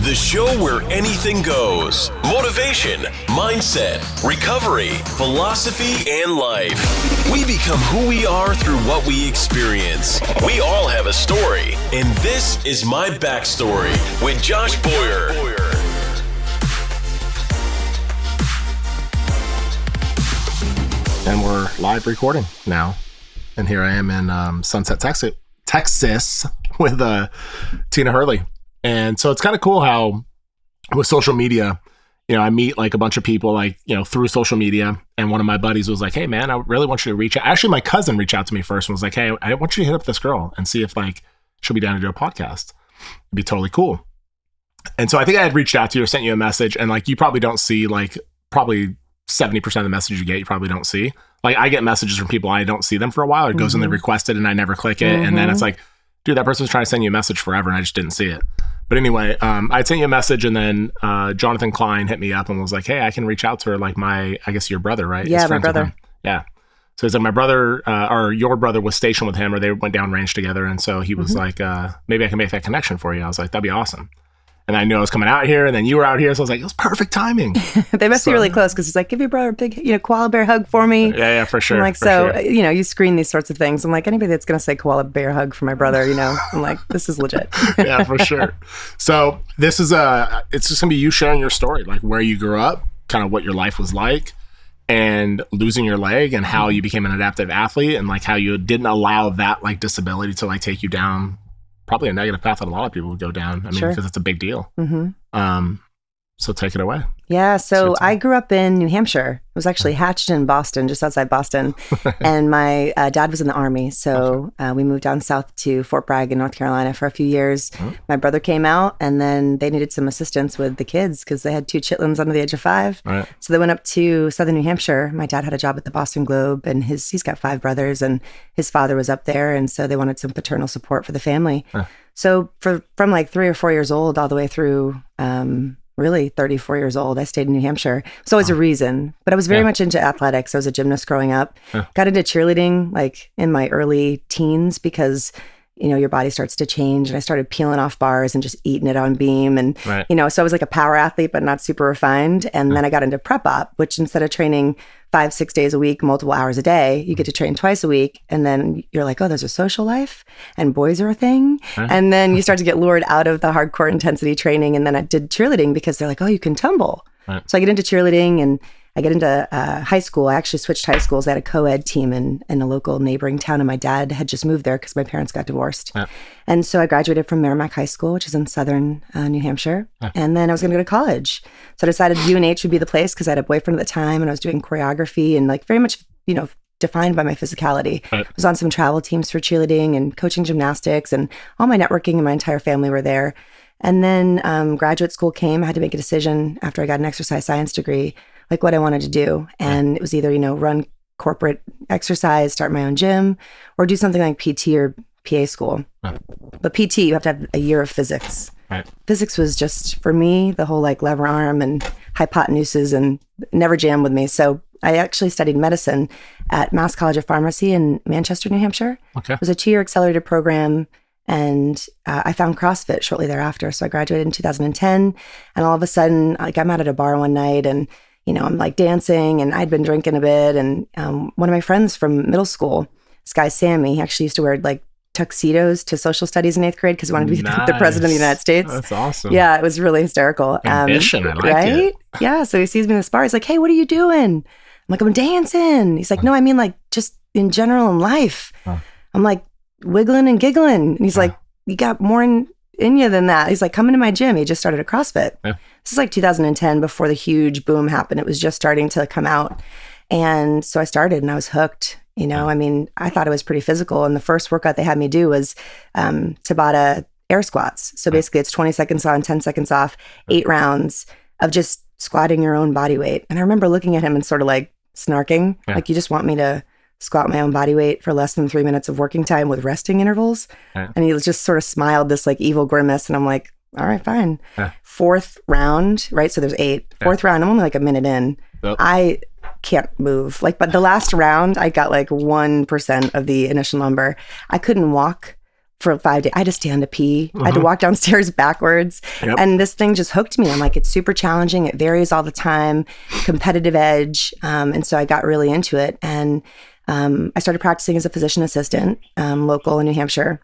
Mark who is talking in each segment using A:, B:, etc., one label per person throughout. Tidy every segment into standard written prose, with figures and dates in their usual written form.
A: The show where anything goes. Motivation, mindset, recovery, philosophy, and life. We become who we are through what we experience. We all have a story, and this is My Backstory with Josh Boyer.
B: And we're live recording now. And here I am in Sunset, Texas with Tina Hurley. And so it's kind of cool how with social media, I meet like a bunch of people like, through social media. And one of my buddies was like, hey man, I really want you to reach out. Actually, my cousin reached out to me first and was like, hey, I want you to hit up this girl and see if like she'll be down to do a podcast. It'd be totally cool. And so I think I had reached out to you or sent you a message, and like you probably don't see like probably 70% of the messages you get, you probably don't see. Like I get messages from people, I don't see them for a while. It goes in the requested and I never click it. And then it's like, dude, that person's trying to send you a message forever and I just didn't see it. But anyway, I sent you a message, and then Jonathan Klein hit me up and was like, hey, I can reach out to her, like I guess your brother, right?
C: Yeah, my brother.
B: Yeah. So he's like, my brother, or your brother was stationed with him, or they went down range together. And so he was like, maybe I can make that connection for you. I was like, that'd be awesome. And I knew I was coming out here, and then you were out here. So I was like, it was perfect timing.
C: They must be really close, because he's like, give your brother a big, koala bear hug for me.
B: Yeah, for sure.
C: I'm like,
B: sure.
C: You screen these sorts of things. I'm like, anybody that's going to say koala bear hug for my brother, I'm like, this is legit.
B: Yeah, for sure. So this is it's just going to be you sharing your story, like where you grew up, kind of what your life was like, and losing your leg, and how you became an adaptive athlete, and like how you didn't allow that like disability to like take you down probably a negative path that a lot of people would go down. I mean, because it's a big deal. So take it away.
C: Yeah. So I grew up in New Hampshire. I was actually hatched in Boston, just outside Boston. And my dad was in the Army. So we moved down south to Fort Bragg in North Carolina for a few years. My brother came out, and then they needed some assistance with the kids because they had 2 chitlins under the age of 5.
B: Right.
C: So they went up to southern New Hampshire. My dad had a job at the Boston Globe, and he's got 5 brothers, and his father was up there. And so they wanted some paternal support for the family. So from like 3 or 4 years old all the way through really 34 years old, I stayed in New Hampshire. It's always a reason, but I was very much into athletics. I was a gymnast growing up. Got into cheerleading like in my early teens because, your body starts to change. And I started peeling off bars and just eating it on beam. And, so I was like a power athlete, but not super refined. And then I got into prep op, which instead of training 5-6 days a week, multiple hours a day, you get to train twice a week. And then you're like, oh, there's a social life and boys are a thing. And then you start to get lured out of the hardcore intensity training. And then I did cheerleading because they're like, oh, you can tumble. So I get into cheerleading, and I get into high school. I actually switched high schools. I had a co-ed team in a local neighboring town, and my dad had just moved there because my parents got divorced. And so I graduated from Merrimack High School, which is in southern New Hampshire. And then I was going to go to college. So I decided UNH would be the place because I had a boyfriend at the time, and I was doing choreography and like very much, defined by my physicality. I was on some travel teams for cheerleading and coaching gymnastics, and all my networking and my entire family were there. And then graduate school came. I had to make a decision after I got an exercise science degree, like what I wanted to do. And it was either, run corporate exercise, start my own gym, or do something like PT or PA school. But PT, you have to have a year of physics. Physics was just, for me, the whole like lever arm and hypotenuses, and never jammed with me. So I actually studied medicine at Mass College of Pharmacy in Manchester, New Hampshire. It was a 2-year accelerated program. And I found CrossFit shortly thereafter. So I graduated in 2010. And all of a sudden, like I'm out at a bar one night, and, I'm like dancing, and I'd been drinking a bit. And one of my friends from middle school, this guy, Sammy, he actually used to wear like tuxedos to social studies in 8th grade because he wanted to be the president of the United States.
B: That's awesome.
C: Yeah, it was really hysterical.
B: Ambition, I like
C: right?
B: it.
C: Yeah, so he sees me in this bar. He's like, hey, what are you doing? I'm like, I'm dancing. He's like, no, I mean like just in general in life. I'm like, wiggling and giggling. And he's like, you got more in you than that. He's like, come into my gym. He just started a CrossFit. This is like 2010 before the huge boom happened. It was just starting to come out. And so I started, and I was hooked. I mean, I thought it was pretty physical. And the first workout they had me do was Tabata air squats. So basically it's 20 seconds on, 10 seconds off, 8 rounds of just squatting your own body weight. And I remember looking at him and sort of like snarking, like, you just want me to squat my own body weight for less than 3 minutes of working time with resting intervals. And he just sort of smiled this like evil grimace. And I'm like, all right, fine. 4th round, right? So there's 8. 4th round, I'm only like a minute in. I can't move. But the last round, I got like 1% of the initial number. I couldn't walk for 5 days. I had to stand to pee. I had to walk downstairs backwards.
B: Yep.
C: And this thing just hooked me. I'm like, it's super challenging. It varies all the time, competitive edge. And so I got really into it. And I started practicing as a physician assistant, local in New Hampshire.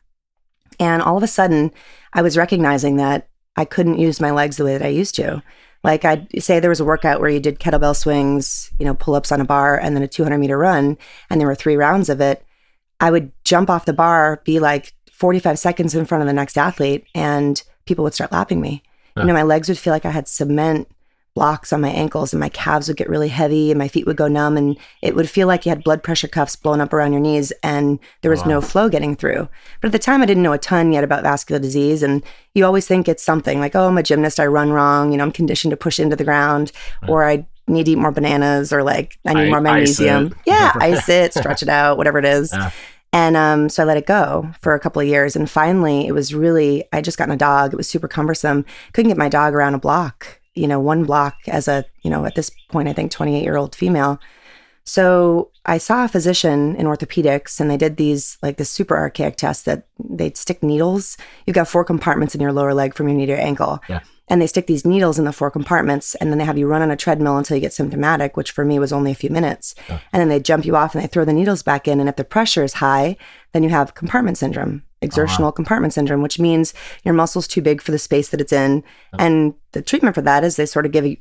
C: And all of a sudden, I was recognizing that I couldn't use my legs the way that I used to. Like I'd say there was a workout where you did kettlebell swings, pull-ups on a bar, and then a 200-meter run, and there were 3 rounds of it. I would jump off the bar, be like 45 seconds in front of the next athlete, and people would start lapping me. Yeah. My legs would feel like I had cement blocks on my ankles, and my calves would get really heavy, and my feet would go numb, and it would feel like you had blood pressure cuffs blown up around your knees, and there was no flow getting through. But at the time, I didn't know a ton yet about vascular disease, and you always think it's something like, oh, I'm a gymnast, I run wrong, I'm conditioned to push into the ground, or I need to eat more bananas, or like I need more magnesium. Ice it, stretch it out, whatever it is. Yeah. And so I let it go for a couple of years. And finally, it was really, I just gotten a dog. It was super cumbersome. Couldn't get my dog around a block, one block as a, at this point, I think 28-year-old female. So I saw a physician in orthopedics, and they did these, like this super archaic test that they'd stick needles. You've got 4 compartments in your lower leg from your knee to your ankle. Yeah. And they stick these needles in the 4 compartments, and then they have you run on a treadmill until you get symptomatic, which for me was only a few minutes. Yeah. And then they jump you off and they throw the needles back in. And if the pressure is high, then you have compartment syndrome, exertional compartment syndrome, which means your muscle's too big for the space that it's in. And the treatment for that is they sort of give you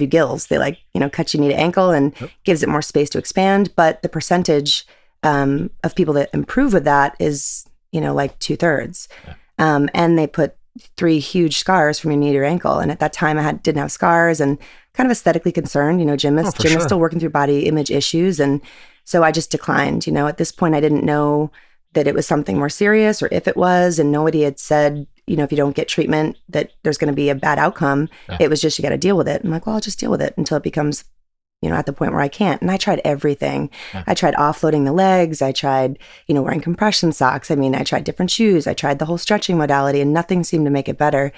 C: gills. They cut your knee to ankle and gives it more space to expand. But the percentage of people that improve with that is, like 2/3. Yeah. And they put 3 huge scars from your knee to your ankle. And at that time I didn't have scars and kind of aesthetically concerned, gymnast still working through body image issues. And so I just declined, at this point I didn't know that it was something more serious or if it was, and nobody had said, if you don't get treatment that there's going to be a bad outcome. Yeah. It was just, you got to deal with it. I'm like, well, I'll just deal with it until it becomes, at the point where I can't. And I tried everything. Yeah. I tried offloading the legs. I tried, wearing compression socks. I tried different shoes. I tried the whole stretching modality, and nothing seemed to make it better.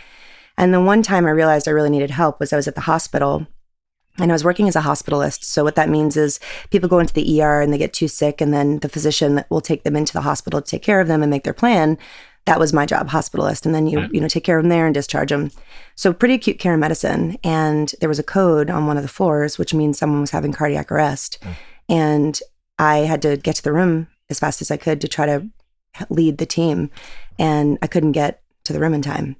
C: And the one time I realized I really needed help was I was at the hospital, and I was working as a hospitalist. So what that means is people go into the ER and they get too sick, and then the physician will take them into the hospital to take care of them and make their plan. That was my job, hospitalist. And then you take care of them there and discharge them. So pretty acute care medicine. And there was a code on one of the floors, which means someone was having cardiac arrest. And I had to get to the room as fast as I could to try to lead the team. And I couldn't get to the room in time.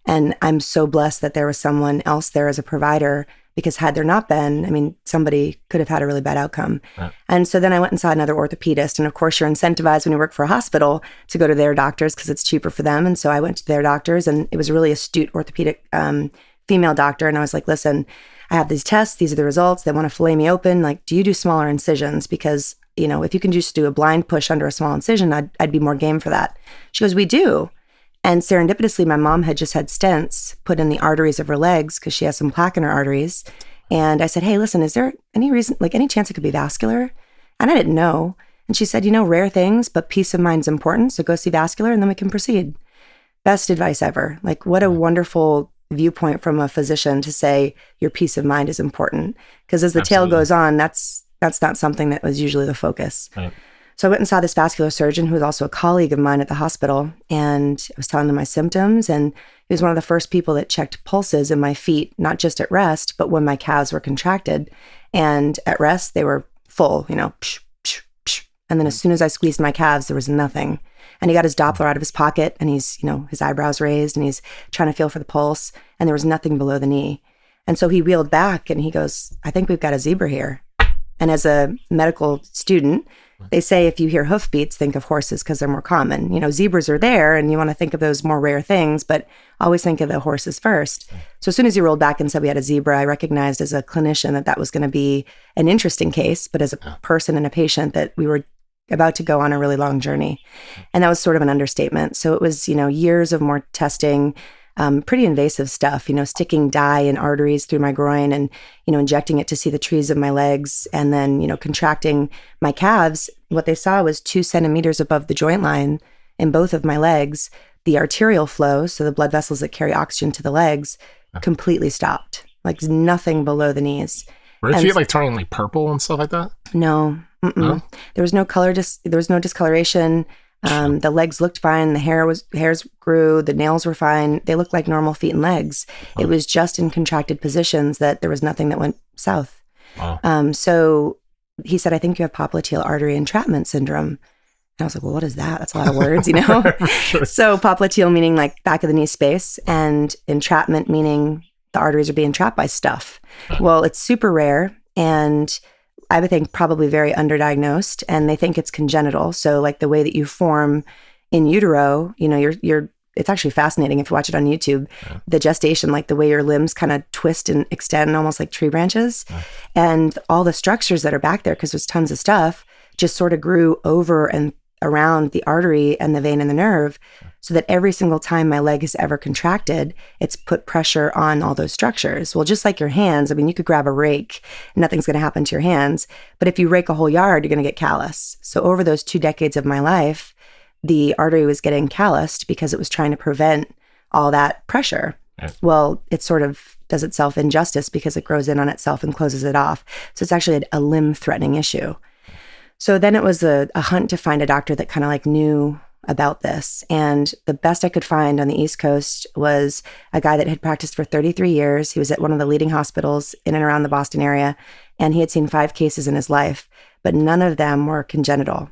C: And I'm so blessed that there was someone else there as a provider, because had there not been, somebody could have had a really bad outcome. Yeah. And so then I went and saw another orthopedist. And of course, you're incentivized when you work for a hospital to go to their doctors because it's cheaper for them. And so I went to their doctors, and it was a really astute orthopedic female doctor. And I was like, listen, I have these tests. These are the results. They want to fillet me open. Like, do you do smaller incisions? Because, if you can just do a blind push under a small incision, I'd be more game for that. She goes, we do. And serendipitously, my mom had just had stents put in the arteries of her legs because she has some plaque in her arteries. And I said, hey, listen, is there any reason, any chance it could be vascular? And I didn't know. And she said, rare things, but peace of mind's important. So go see vascular and then we can proceed. Best advice ever. Like, what a wonderful viewpoint from a physician to say your peace of mind is important. Because as the tale goes on, that's not something that was usually the focus. Right. So I went and saw this vascular surgeon who was also a colleague of mine at the hospital, and I was telling him my symptoms, and he was one of the first people that checked pulses in my feet, not just at rest, but when my calves were contracted. And at rest, they were full, psh, psh, psh. And then as soon as I squeezed my calves, there was nothing. And he got his Doppler out of his pocket, and he's, his eyebrows raised, and he's trying to feel for the pulse, and there was nothing below the knee. And so he wheeled back, and he goes, I think we've got a zebra here. And as a medical student, they say if you hear hoofbeats, think of horses because they're more common. Zebras are there and you want to think of those more rare things, but always think of the horses first. So as soon as he rolled back and said we had a zebra, I recognized as a clinician that was going to be an interesting case, but as a person and a patient that we were about to go on a really long journey. And that was sort of an understatement. So it was, years of more testing, pretty invasive stuff, sticking dye in arteries through my groin and, injecting it to see the trees of my legs, and then, contracting my calves. What they saw was 2 centimeters above the joint line in both of my legs. The arterial flow, so the blood vessels that carry oxygen to the legs, completely stopped. Like nothing below the knees.
B: Were your feet turning purple and stuff like that?
C: No. No? There was no color. There was no discoloration. The legs looked fine. The hairs grew. The nails were fine. They looked like normal feet and legs. It was just in contracted positions that there was nothing that went south.
B: Wow.
C: So he said, I think you have popliteal artery entrapment syndrome. And I was like, well, what is that? That's a lot of words, you know?
B: Sure.
C: So popliteal meaning like back of the knee space, and entrapment meaning the arteries are being trapped by stuff. Well, it's super rare, and I would think probably very underdiagnosed, and they think it's congenital. So like the way that you form in utero, you know, it's actually fascinating if you watch it on YouTube, the gestation, like the way your limbs kind of twist and extend almost like tree branches, and all the structures that are back there, because there's tons of stuff, just sort of grew over and around the artery and the vein and the nerve, so that every single time my leg has ever contracted, it's put pressure on all those structures. Well, just like your hands, I mean, you could grab a rake, nothing's going to happen to your hands. But if you rake a whole yard, you're going to get callus. So over those 2 decades of my life, the artery was getting calloused because it was trying to prevent all that pressure.
B: Yeah.
C: Well, it sort of does itself injustice because it grows in on itself and closes it off. So it's actually a limb-threatening issue. So then it was a hunt to find a doctor that kind of like knew about this. And the best I could find on the East Coast was a guy that had practiced for 33 years. He was at one of the leading hospitals in and around the Boston area, and he had seen 5 cases in his life, but none of them were congenital.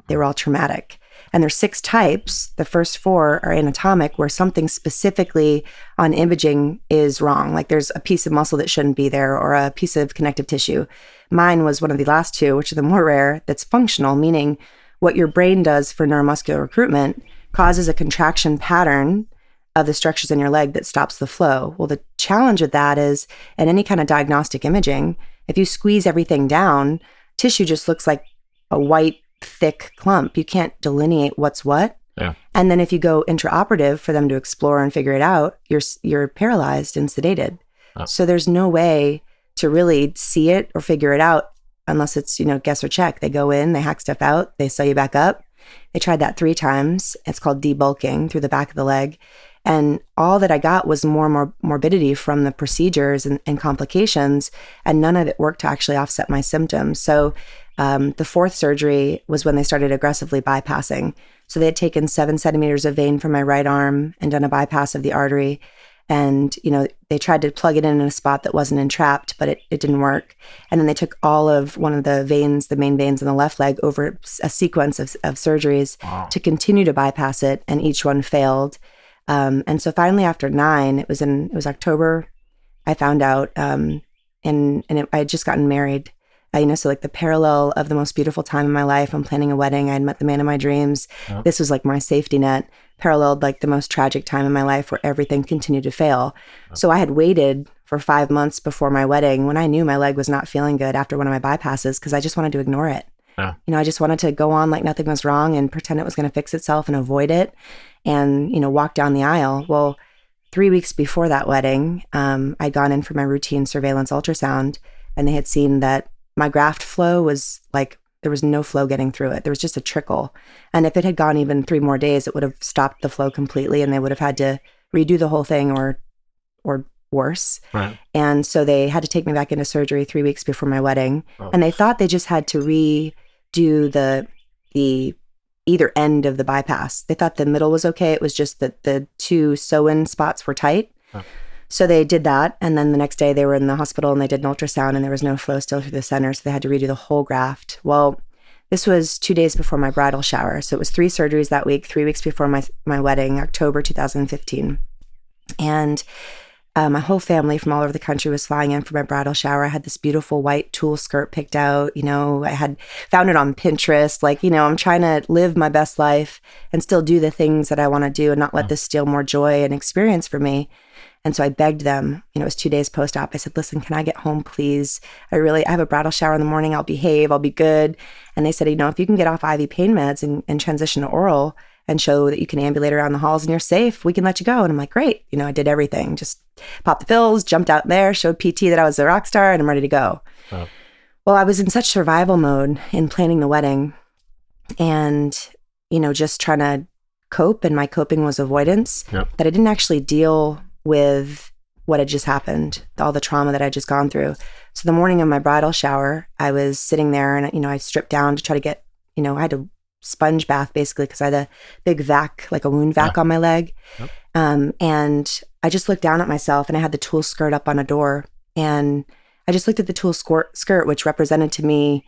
C: They were all traumatic. And there's 6 types. The first 4 are anatomic, where something specifically on imaging is wrong. Like there's a piece of muscle that shouldn't be there, or a piece of connective tissue. Mine was one of the last 2, which are the more rare, that's functional, meaning what your brain does for neuromuscular recruitment causes a contraction pattern of the structures in your leg that stops the flow. Well, the challenge with that is, in any kind of diagnostic imaging, if you squeeze everything down, tissue just looks like a white, thick clump. You can't delineate what's what.
B: Yeah.
C: And then if you go intraoperative for them to explore and figure it out, you're paralyzed and sedated.
B: Oh.
C: So there's no way to really see it or figure it out unless it's, guess or check. They go in, they hack stuff out, they sew you back up. They tried that 3 times. It's called debulking through the back of the leg. And all that I got was more morbidity from the procedures and complications, and none of it worked to actually offset my symptoms. So the 4th surgery was when they started aggressively bypassing. So they had taken 7 centimeters of vein from my right arm and done a bypass of the artery. And, they tried to plug it in a spot that wasn't entrapped, but it didn't work. And then they took all of one of the veins, the main veins in the left leg, over a sequence of surgeries to continue to bypass it. And each one failed. And so finally after 9, it was October, I found out, I had just gotten married. So like the parallel of the most beautiful time in my life, I'm planning a wedding. I had met the man of my dreams. Oh. This was like my safety net, paralleled like the most tragic time in my life where everything continued to fail. Oh. So I had waited for 5 months before my wedding when I knew my leg was not feeling good after one of my bypasses, because I just wanted to ignore it. Oh. I just wanted to go on like nothing was wrong and pretend it was going to fix itself and avoid it and, walk down the aisle. Well, 3 weeks before that wedding, I'd gone in for my routine surveillance ultrasound, and they had seen that my graft flow was like, there was no flow getting through it. There was just a trickle. And if it had gone even 3 more days, it would have stopped the flow completely, and they would have had to redo the whole thing or worse. Right. And so they had to take me back into surgery 3 weeks before my wedding. Oh. And they thought they just had to redo the either end of the bypass. They thought the middle was okay. It was just that the 2 sew-in spots were tight. Oh. So they did that, and then the next day they were in the hospital and they did an ultrasound, and there was no flow still through the center, so they had to redo the whole graft. Well, this was 2 days before my bridal shower, so it was 3 surgeries that week, 3 weeks before my wedding, October 2015. And my whole family from all over the country was flying in for my bridal shower. I had this beautiful white tulle skirt picked out. I had found it on Pinterest. I'm trying to live my best life and still do the things that I want to do and not let this steal more joy and experience for me. And so I begged them, it was 2 days post-op. I said, listen, can I get home, please? I have a bridal shower in the morning. I'll behave. I'll be good. And they said, if you can get off IV pain meds and transition to oral and show that you can ambulate around the halls and you're safe, we can let you go. And I'm like, great. I did everything. Just popped the pills, jumped out there, showed PT that I was a rock star, and I'm ready to go. Oh. Well, I was in such survival mode in planning the wedding and, just trying to cope. And my coping was avoidance, that I didn't actually deal with what had just happened, all the trauma that I'd just gone through. So the morning of my bridal shower, I was sitting there and, I stripped down to try to get, I had to sponge bath basically because I had a big vac, like a wound vac on my leg.
B: Yep.
C: And I just looked down at myself and I had the tool skirt up on a door. And I just looked at the tool skirt, which represented to me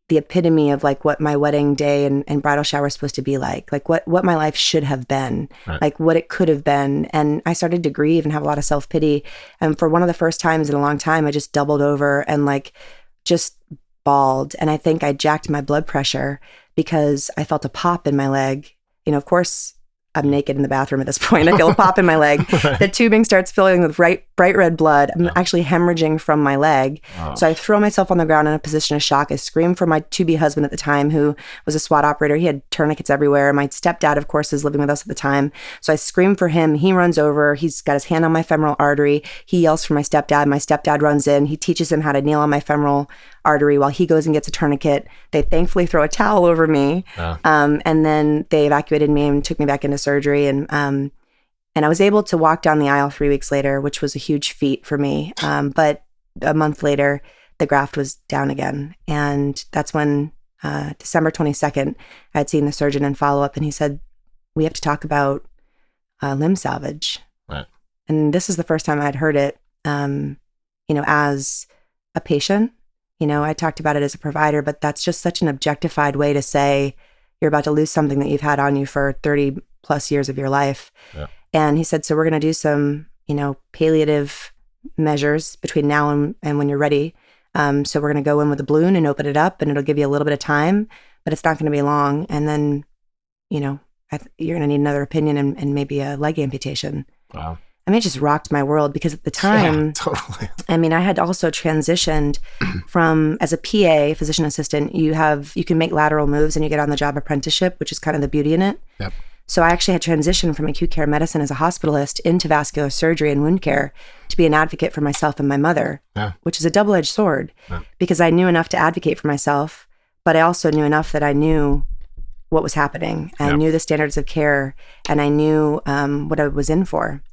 C: the epitome of like what my wedding day and bridal shower is supposed to be like what my life should have been, like what it could have been. And I started to grieve and have a lot of self-pity. And for one of the first times in a long time, I just doubled over and like just bawled. And I think I jacked my blood pressure because I felt a pop in my leg. You know, of course, I'm naked in the bathroom at this point. I feel a pop in my leg. The tubing starts filling with bright red blood. I'm actually hemorrhaging from my leg. So I throw myself on the ground in a position of shock. I scream for my to-be husband at the time, who was a SWAT operator. He had tourniquets everywhere. My stepdad, of course, is living with us at the time. So I scream for him. He runs over. He's got his hand on my femoral artery. He yells for my stepdad. My stepdad runs in. He teaches him how to kneel on my femoral artery while he goes and gets a tourniquet. They thankfully throw a towel over me. And then they evacuated me and took me back into surgery. And I was able to walk down the aisle 3 weeks later, which was a huge feat for me. But a month later, the graft was down again. And that's when December 22nd, I had seen the surgeon in follow-up, and he said, we have to talk about limb salvage.
B: Right.
C: And this is the first time I'd heard it, as a patient. I talked about it as a provider, but that's just such an objectified way to say you're about to lose something that you've had on you for 30 plus years of your life. Yeah. And he said, so we're going to do some, palliative measures between now and when you're ready. So we're going to go in with a balloon and open it up, and it'll give you a little bit of time, but it's not going to be long. And then, you're going to need another opinion and maybe a leg amputation. Wow. I mean, it just rocked my world because at the time,
B: yeah, totally.
C: I mean, I had also transitioned from, as a PA, physician assistant, you can make lateral moves and you get on the job apprenticeship, which is kind of the beauty in it.
B: Yep.
C: So I actually had transitioned from acute care medicine as a hospitalist into vascular surgery and wound care to be an advocate for myself and my mother, which is a double-edged sword because I knew enough to advocate for myself, but I also knew enough that I knew what was happening. I knew the standards of care, and I knew what I was in for.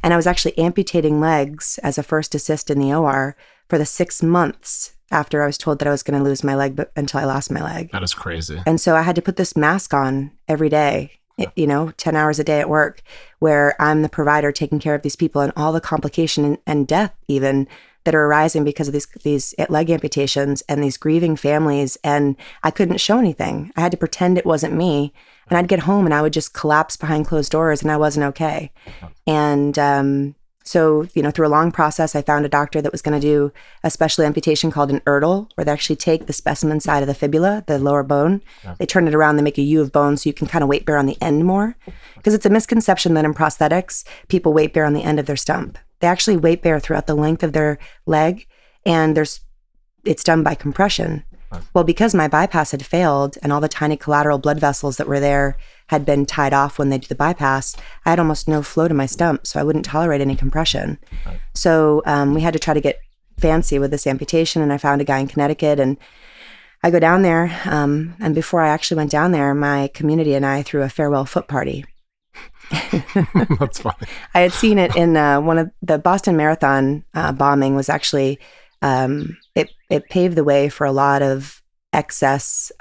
C: And I was actually amputating legs as a first assist in the OR for the 6 months after I was told that I was going to lose my leg until I lost my leg.
B: That is crazy.
C: And so I had to put this mask on every day, 10 hours a day at work, where I'm the provider taking care of these people and all the complication and death even that are arising because of these leg amputations and these grieving families. And I couldn't show anything. I had to pretend it wasn't me. And I'd get home and I would just collapse behind closed doors and I wasn't okay. And so, through a long process, I found a doctor that was going to do a special amputation called an Hurley, where they actually take the specimen side of the fibula, the lower bone. They turn it around, they make a U of bone so you can kind of weight bear on the end more. Because it's a misconception that in prosthetics, people weight bear on the end of their stump. They actually weight bear throughout the length of their leg, and it's done by compression. Well, because my bypass had failed and all the tiny collateral blood vessels that were there had been tied off when they do the bypass, I had almost no flow to my stump, so I wouldn't tolerate any compression. So we had to try to get fancy with this amputation, and I found a guy in Connecticut, and I go down there, and before I actually went down there, my community and I threw a farewell foot party.
B: That's funny.
C: I had seen it in one of the Boston Marathon bombing was actually, it paved the way for a lot of excess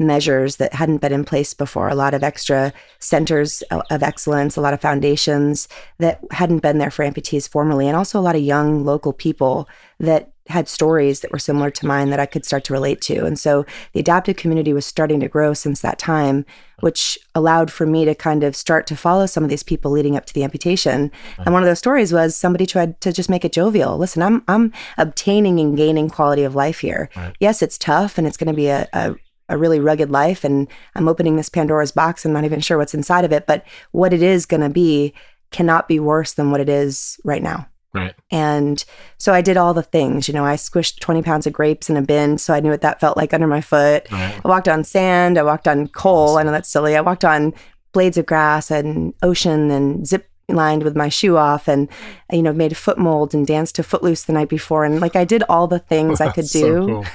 C: measures that hadn't been in place before, a lot of extra centers of excellence, a lot of foundations that hadn't been there for amputees formerly, and also a lot of young local people that had stories that were similar to mine that I could start to relate to. And so the adaptive community was starting to grow since that time, which allowed for me to kind of start to follow some of these people leading up to the amputation. And one of those stories was somebody tried to just make it jovial. Listen, I'm obtaining and gaining quality of life here. Right. Yes, it's tough and it's going to be a really rugged life, and I'm opening this Pandora's box. I'm not even sure what's inside of it, but what it is going to be cannot be worse than what it is right now.
B: Right.
C: And so I did all the things, I squished 20 pounds of grapes in a bin, so I knew what that felt like under my foot. Right. I walked on sand. I walked on coal. I know that's silly. I walked on blades of grass and ocean and zip lined with my shoe off, and, made foot molds and danced to Footloose the night before. And I did all the things I could do so cool.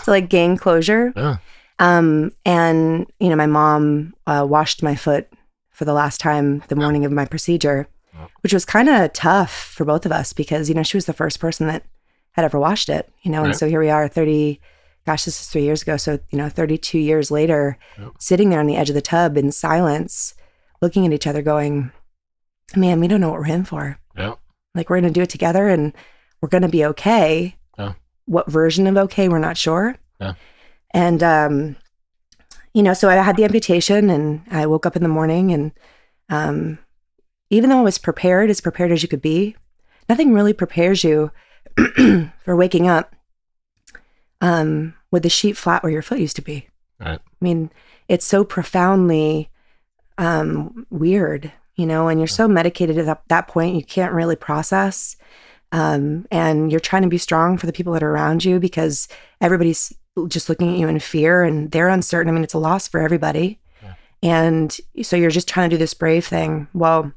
C: to gain closure. Yeah. And, my mom washed my foot for the last time the morning of my procedure, which was kind of tough for both of us because, she was the first person that had ever washed it, and so here we are 30 gosh, this is 3 years ago. So, 32 years later, sitting there on the edge of the tub in silence, looking at each other going, man, we don't know what we're in for.
B: Yeah.
C: Like, we're going to do it together and we're going to be okay.
B: Yeah. What
C: version of okay, we're not sure.
B: Yeah.
C: And, so I had the amputation and I woke up in the morning and even though I was prepared as you could be, nothing really prepares you for waking up with the sheet flat where your foot used to be.
B: Right.
C: I mean, it's so profoundly weird, and you're so medicated at that point, you can't really process. And you're trying to be strong for the people that are around you because everybody's just looking at you in fear and they're uncertain. I mean, it's a loss for everybody. Yeah. And so you're just trying to do this brave thing. Well,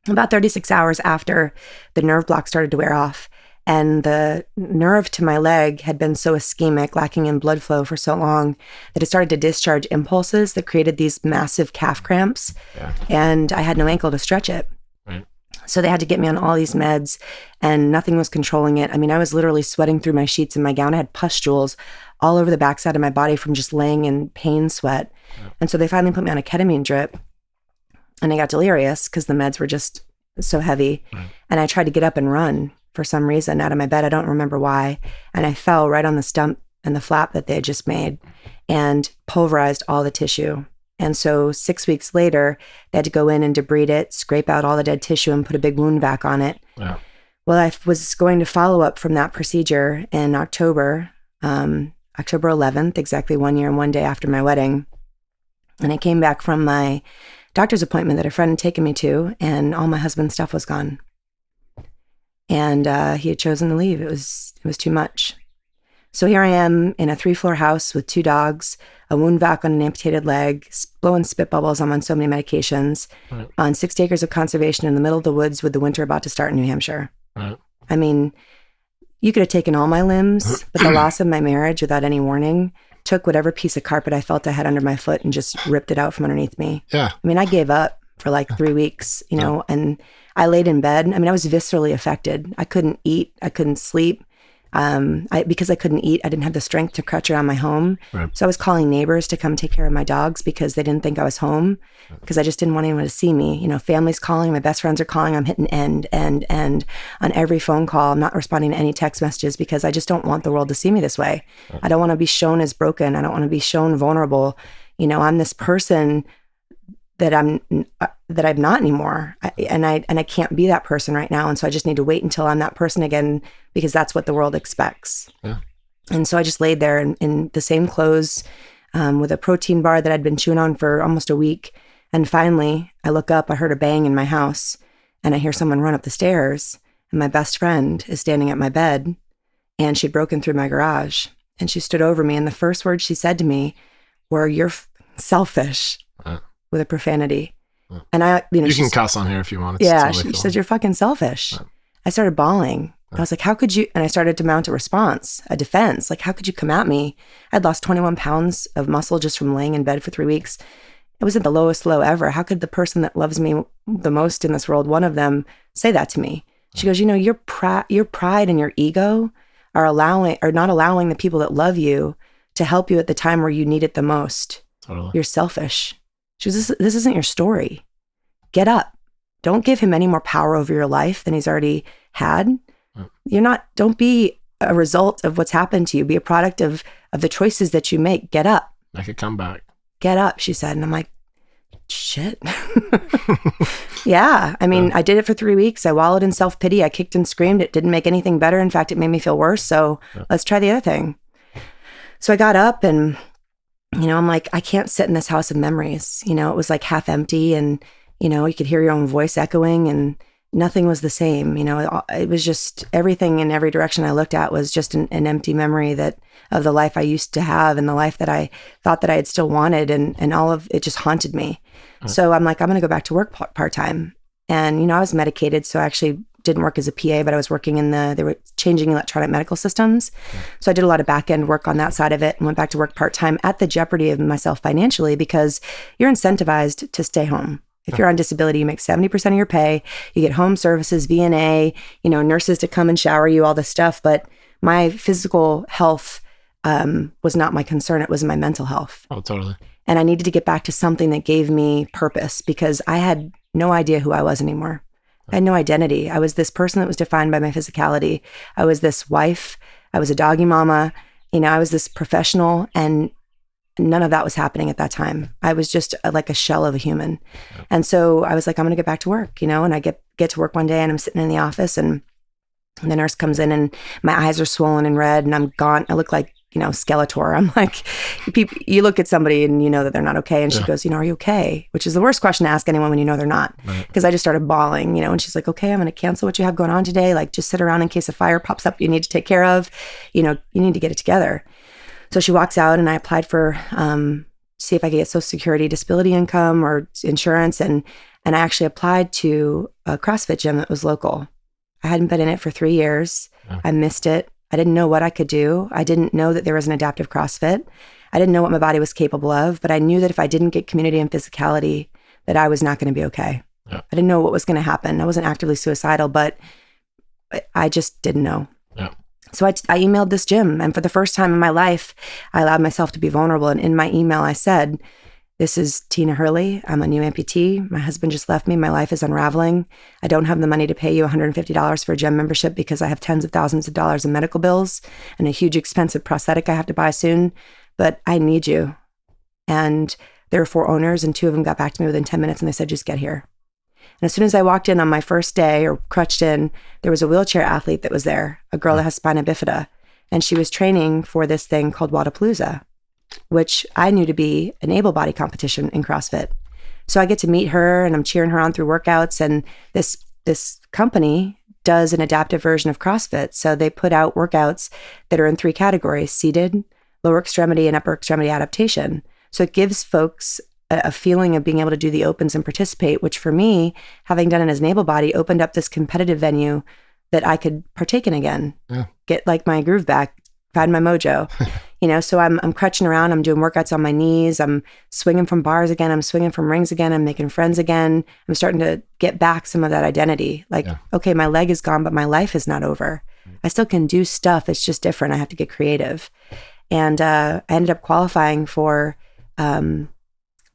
C: about 36 hours after, the nerve block started to wear off. And the nerve to my leg had been so ischemic, lacking in blood flow for so long, that it started to discharge impulses that created these massive calf cramps. Yeah. And I had no ankle to stretch it. Right. So they had to get me on all these meds and nothing was controlling it. I mean, I was literally sweating through my sheets in my gown. I had pustules all over the backside of my body from just laying in pain sweat. Yeah. And so they finally put me on a ketamine drip and I got delirious because the meds were just so heavy. Right. And I tried to get up and run for some reason out of my bed. I don't remember why. And I fell right on the stump and the flap that they had just made and pulverized all the tissue. And so 6 weeks later, they had to go in and debride it, scrape out all the dead tissue and put a big wound vac on it. Yeah. Well, I was going to follow up from that procedure in October 11th, exactly 1 year and 1 day after my wedding. And I came back from my doctor's appointment that a friend had taken me to, and all my husband's stuff was gone. And he had chosen to leave. It was too much. So here I am in a 3-floor house with 2 dogs, a wound vac on an amputated leg, blowing spit bubbles. I'm on so many medications, right. On 60 acres of conservation in the middle of the woods with the winter about to start in New Hampshire. Right. I mean, you could have taken all my limbs, but the loss of my marriage without any warning took whatever piece of carpet I felt I had under my foot and just ripped it out from underneath me. Yeah. I mean, I gave up for like 3 weeks, and I laid in bed. I mean, I was viscerally affected. I couldn't eat. I couldn't sleep. Because I couldn't eat, I didn't have the strength to crutch around my home. Right. So I was calling neighbors to come take care of my dogs because they didn't think I was home because I just didn't want anyone to see me. Family's calling, my best friends are calling. I'm hitting end on every phone call. I'm not responding to any text messages because I just don't want the world to see me this way. Right. I don't want to be shown as broken. I don't want to be shown vulnerable. I'm this person that I'm not anymore. And I can't be that person right now. And so I just need to wait until I'm that person again because that's what the world expects. Yeah. And so I just laid there in the same clothes with a protein bar that I'd been chewing on for almost a week. And finally I look up, I heard a bang in my house and I hear someone run up the stairs and my best friend is standing at my bed and she'd broken through my garage and she stood over me. And the first words she said to me were, "You're selfish." With a profanity. And I,
B: you can cuss on here if you want.
C: Yeah. She said, "You're fucking selfish." I started bawling. I was like, how could you? And I started to mount a response, a defense. Like, how could you come at me? I'd lost 21 pounds of muscle just from laying in bed for 3 weeks. It was at the lowest low ever. How could the person that loves me the most in this world, one of them, say that to me? She goes, your pride and your ego are not allowing the people that love you to help you at the time where you need it the most. Totally. You're selfish. She goes, this isn't your story. Get up. Don't give him any more power over your life than he's already had. Don't be a result of what's happened to you. Be a product of the choices that you make. Get up.
B: Make a comeback.
C: Get up, she said. And I'm like, shit. Yeah. I mean, I did it for 3 weeks. I wallowed in self-pity. I kicked and screamed. It didn't make anything better. In fact, it made me feel worse. So let's try the other thing. So I got up and I'm like, I can't sit in this house of memories. It was like half empty and, you could hear your own voice echoing and nothing was the same. It was just everything in every direction I looked at was just an empty memory of the life I used to have and the life that I thought that I had still wanted. And all of it just haunted me. Right. So I'm like, I'm going to go back to work part-time. And, I was medicated. So I actually didn't work as a PA, but I was working they were changing electronic medical systems. Yeah. So I did a lot of back end work on that side of it and went back to work part-time at the jeopardy of myself financially because you're incentivized to stay home. If you're on disability, you make 70% of your pay, you get home services, VNA, nurses to come and shower you, all this stuff. But my physical health was not my concern. It was my mental health.
B: Oh, totally.
C: And I needed to get back to something that gave me purpose because I had no idea who I was anymore. I had no identity. I was this person that was defined by my physicality. I was this wife. I was a doggy mama. I was this professional, and none of that was happening at that time. I was just like a shell of a human. And so I was like, I'm going to get back to work, and I get to work one day and I'm sitting in the office and the nurse comes in and my eyes are swollen and red and I'm gaunt. I look like, Skeletor. I'm like, you look at somebody and you know that they're not okay. And she goes, are you okay? Which is the worst question to ask anyone when you know they're not. Because I just started bawling, and she's like, okay, I'm going to cancel what you have going on today. Like, just sit around in case a fire pops up you need to take care of. You need to get it together. So she walks out and I applied for, see if I could get Social Security, disability income or insurance. And I actually applied to a CrossFit gym that was local. I hadn't been in it for 3 years. I missed it. I didn't know what I could do. I didn't know that there was an adaptive CrossFit. I didn't know what my body was capable of, but I knew that if I didn't get community and physicality, that I was not going to be okay. I didn't know what was going to happen. I wasn't actively suicidal, but I just didn't know. So I emailed this gym, and for the first time in my life, I allowed myself to be vulnerable. And in my email, I said, this is Tina Hurley. I'm a new amputee. My husband just left me. My life is unraveling. I don't have the money to pay you $150 for a gym membership because I have tens of thousands of dollars in medical bills and a huge expensive prosthetic I have to buy soon. But I need you. And there were 4 owners, and 2 of them got back to me within 10 minutes, and they said, just get here. And as soon as I walked in on my first day or crutched in, there was a wheelchair athlete that was there, a girl that has spina bifida. And she was training for this thing called Wadapalooza, which I knew to be an able body competition in CrossFit. So I get to meet her and I'm cheering her on through workouts. And this company does an adaptive version of CrossFit. So they put out workouts that are in 3 categories: seated, lower extremity, and upper extremity adaptation. So it gives folks a feeling of being able to do the opens and participate, which for me, having done it as an able body, opened up this competitive venue that I could partake in again, get like my groove back, find my mojo, so I'm crutching around, I'm doing workouts on my knees, I'm swinging from bars again, I'm swinging from rings again, I'm making friends again. I'm starting to get back some of that identity. Like, okay, my leg is gone, but my life is not over. I still can do stuff. It's just different. I have to get creative. And I ended up qualifying for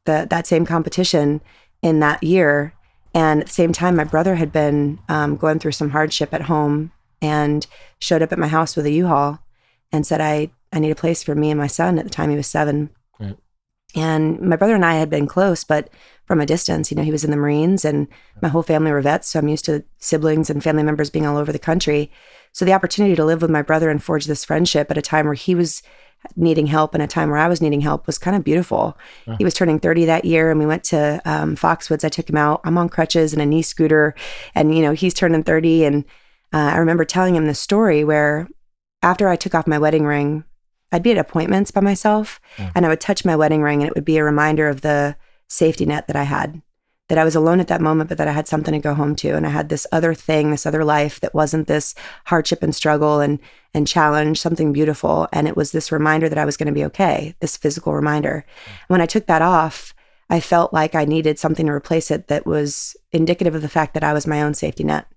C: that same competition in that year. And at the same time, my brother had been going through some hardship at home and showed up at my house with a U-Haul and said, I need a place for me and my son. At the time, he was 7. Right. And my brother and I had been close, but from a distance. He was in the Marines and my whole family were vets, so I'm used to siblings and family members being all over the country. So the opportunity to live with my brother and forge this friendship at a time where he was needing help and a time where I was needing help was kind of beautiful. Yeah. He was turning 30 that year and we went to Foxwoods. I took him out. I'm on crutches and a knee scooter and, he's turning 30. And I remember telling him this story where after I took off my wedding ring, I'd be at appointments by myself and I would touch my wedding ring and it would be a reminder of the safety net that I had, that I was alone at that moment, but that I had something to go home to. And I had this other thing, this other life that wasn't this hardship and struggle and challenge, something beautiful. And it was this reminder that I was going to be okay, this physical reminder. When I took that off, I felt like I needed something to replace it that was indicative of the fact that I was my own safety net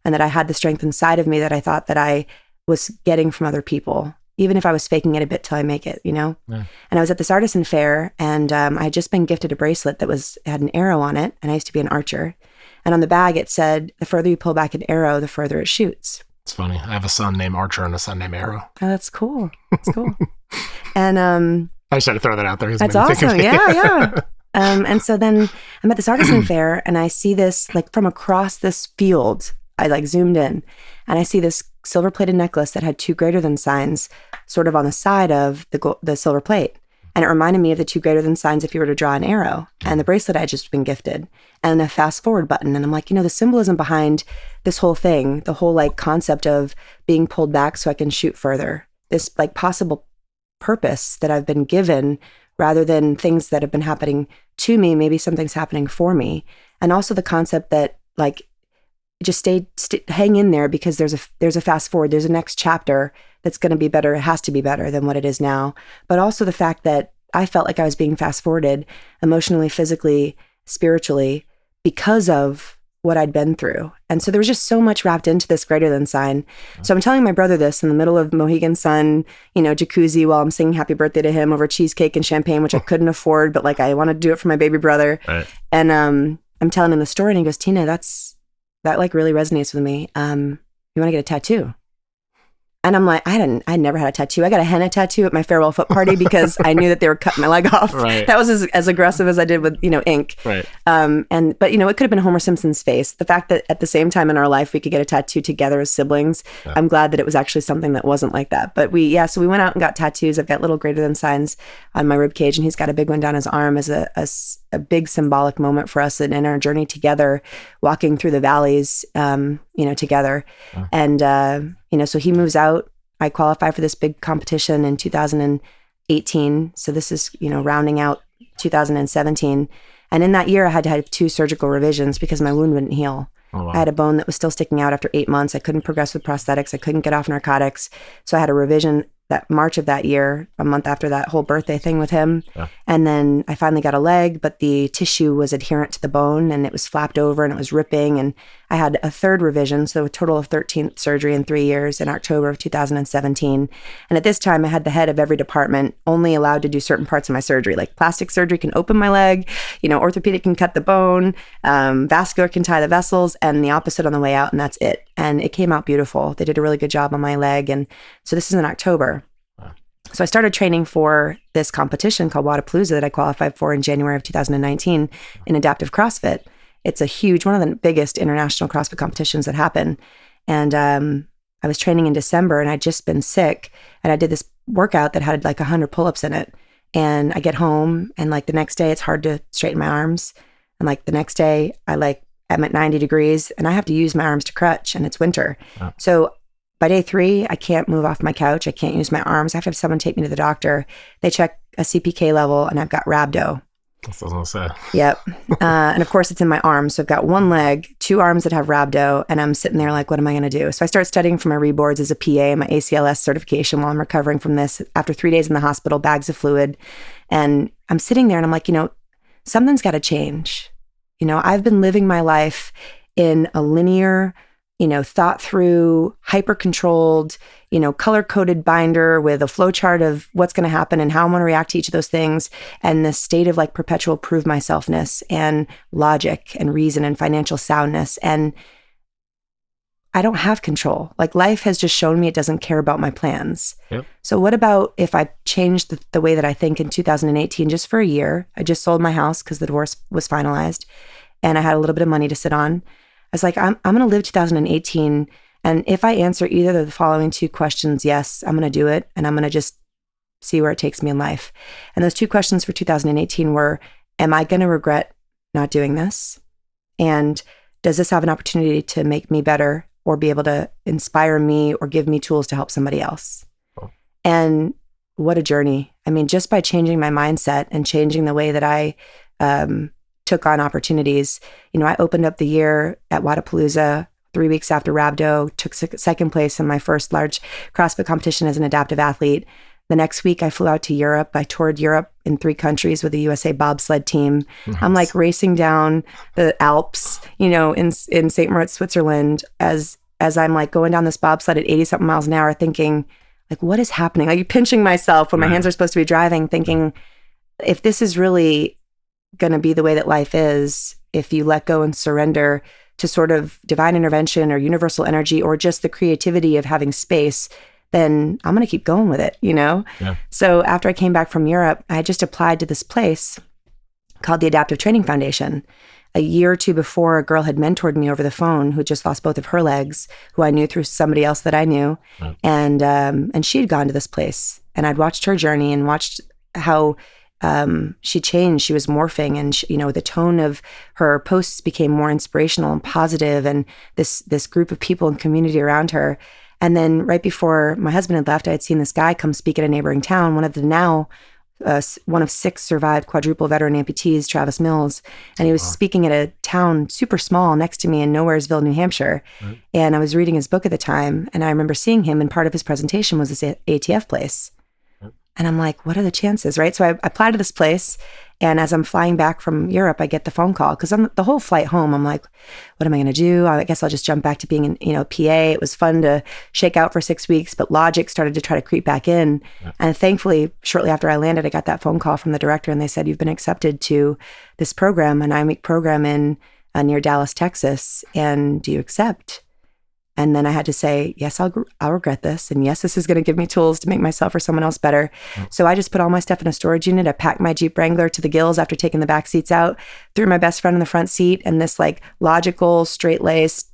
C: and that I had the strength inside of me that I thought that I was getting from other people, even if I was faking it a bit till I make it, Yeah. And I was at this artisan fair and I had just been gifted a bracelet that had an arrow on it. And I used to be an archer. And on the bag, it said, the further you pull back an arrow, the further it shoots. It's
B: funny. I have a son named Archer and a son named Arrow.
C: Oh, that's cool. That's cool. And
B: I just had to throw that out there.
C: That's awesome. Yeah. And so then I'm at this artisan fair and I see this, like from across this field, I zoomed in and I see this silver plated necklace that had 2 greater than signs sort of on the side of the silver plate. And it reminded me of the 2 greater than signs if you were to draw an arrow, and the bracelet I had just been gifted and a fast forward button. And I'm like, the symbolism behind this whole thing, the whole concept of being pulled back so I can shoot further, this possible purpose that I've been given rather than things that have been happening to me, maybe something's happening for me. And also the concept that just hang in there because there's a fast forward, there's a next chapter that's going to be better. It has to be better than what it is now. But also the fact that I felt like I was being fast forwarded emotionally, physically, spiritually, because of what I'd been through. And so there was just so much wrapped into this greater than sign. So I'm telling my brother this in the middle of Mohegan Sun, jacuzzi, while I'm singing happy birthday to him over cheesecake and champagne, which I couldn't afford, but like I wanted to do it for my baby brother. Right. And I'm telling him the story and he goes, Tina, that like really resonates with me. You want to get a tattoo? And I'm like, I never had a tattoo. I got a henna tattoo at my farewell foot party because I knew that they were cutting my leg off. Right. That was as aggressive as I did with, ink. Right. But it could have been Homer Simpson's face. The fact that at the same time in our life, we could get a tattoo together as siblings. Yeah. I'm glad that it was actually something that wasn't like that. But so we went out and got tattoos. I've got little greater than signs on my rib cage, and he's got a big one down his arm as a big symbolic moment for us in our journey together, walking through the valleys, together. Yeah. And, so he moves out. I qualify for this big competition in 2018. So this is, rounding out 2017. And in that year, I had to have 2 surgical revisions because my wound wouldn't heal. Oh, wow. I had a bone that was still sticking out after 8 months. I couldn't progress with prosthetics. I couldn't get off narcotics. So I had a revision that March of that year, a month after that whole birthday thing with him. Yeah. And then I finally got a leg, but the tissue was adherent to the bone and it was flapped over and it was ripping. And I had a 3rd revision, so a total of 13th surgery in 3 years in October of 2017. And at this time, I had the head of every department only allowed to do certain parts of my surgery. Like plastic surgery can open my leg, orthopedic can cut the bone, vascular can tie the vessels, and the opposite on the way out, and that's it. And it came out beautiful. They did a really good job on my leg. And so this is in October. So I started training for this competition called Wadapalooza that I qualified for in January of 2019 in adaptive CrossFit. It's a huge, one of the biggest international CrossFit competitions that happen. And I was training in December and I'd just been sick. And I did this workout that had like 100 pull-ups in it. And I get home and like the next day it's hard to straighten my arms. And like the next day I'm at 90 degrees and I have to use my arms to crutch and it's winter. Oh. So by day 3, I can't move off my couch. I can't use my arms. I have to have someone take me to the doctor. They check a CPK level and I've got rhabdo.
B: That's what I was going to say.
C: Yep. And of course it's in my arms. So I've got 1 leg, 2 arms that have rhabdo, and I'm sitting there like, what am I going to do? So I start studying for my reboards as a PA, my ACLS certification while I'm recovering from this. After 3 days in the hospital, bags of fluid. And I'm sitting there and I'm like, something's got to change. I've been living my life in a linear, thought through, hyper-controlled, color-coded binder with a flowchart of what's going to happen and how I'm going to react to each of those things, and this state of like perpetual prove myselfness and logic and reason and financial soundness. And I don't have control. Like life has just shown me it doesn't care about my plans. Yep. So what about if I changed the way that I think in 2018 just for a year? I just sold my house because the divorce was finalized and I had a little bit of money to sit on. I was like, I'm going to live 2018. And if I answer either of the following 2 questions, yes, I'm going to do it. And I'm going to just see where it takes me in life. And those 2 questions for 2018 were, am I going to regret not doing this? And does this have an opportunity to make me better or be able to inspire me or give me tools to help somebody else? Oh. And what a journey. I mean, just by changing my mindset and changing the way that I took on opportunities. I opened up the year at Wadapalooza 3 weeks after rhabdo, took 2nd place in my first large CrossFit competition as an adaptive athlete. The next week I flew out to Europe. I toured Europe in 3 countries with the USA bobsled team. Nice. I'm like racing down the Alps, in St. Moritz, Switzerland, as I'm like going down this bobsled at 80 something miles an hour thinking like, what is happening? Like pinching myself when my hands are supposed to be driving, thinking if this is really going to be the way that life is, if you let go and surrender to sort of divine intervention or universal energy or just the creativity of having space, then I'm going to keep going with it, Yeah. So after I came back from Europe, I just applied to this place called the Adaptive Training Foundation. A year or 2 before, a girl had mentored me over the phone who just lost both of her legs, who I knew through somebody else that I knew. Right. And she had gone to this place and I'd watched her journey and watched how she changed. She was morphing, and the tone of her posts became more inspirational and positive, and this group of people and community around her. And then right before my husband had left, I had seen this guy come speak at a neighboring town, one of 6 survived quadruple veteran amputees, Travis Mills. And he was speaking at a town super small next to me in Nowheresville, New Hampshire. Right. And I was reading his book at the time, and I remember seeing him, and part of his presentation was this ATF place. And I'm like, what are the chances, right? So I applied to this place And as I'm flying back from Europe, I get the phone call because the whole flight home, I'm like, what am I going to do? I guess I'll just jump back to being an, PA. It was fun to shake out for 6 weeks, but logic started to try to creep back in. Yeah. And thankfully, shortly after I landed, I got that phone call from the director and they said, you've been accepted to this program, a 9-week program in near Dallas, Texas. And do you accept? And then I had to say, yes, I'll regret this. And yes, this is going to give me tools to make myself or someone else better. So I just put all my stuff in a storage unit. I packed my Jeep Wrangler to the gills after taking the back seats out, threw my best friend in the front seat. And this like logical, straight-laced,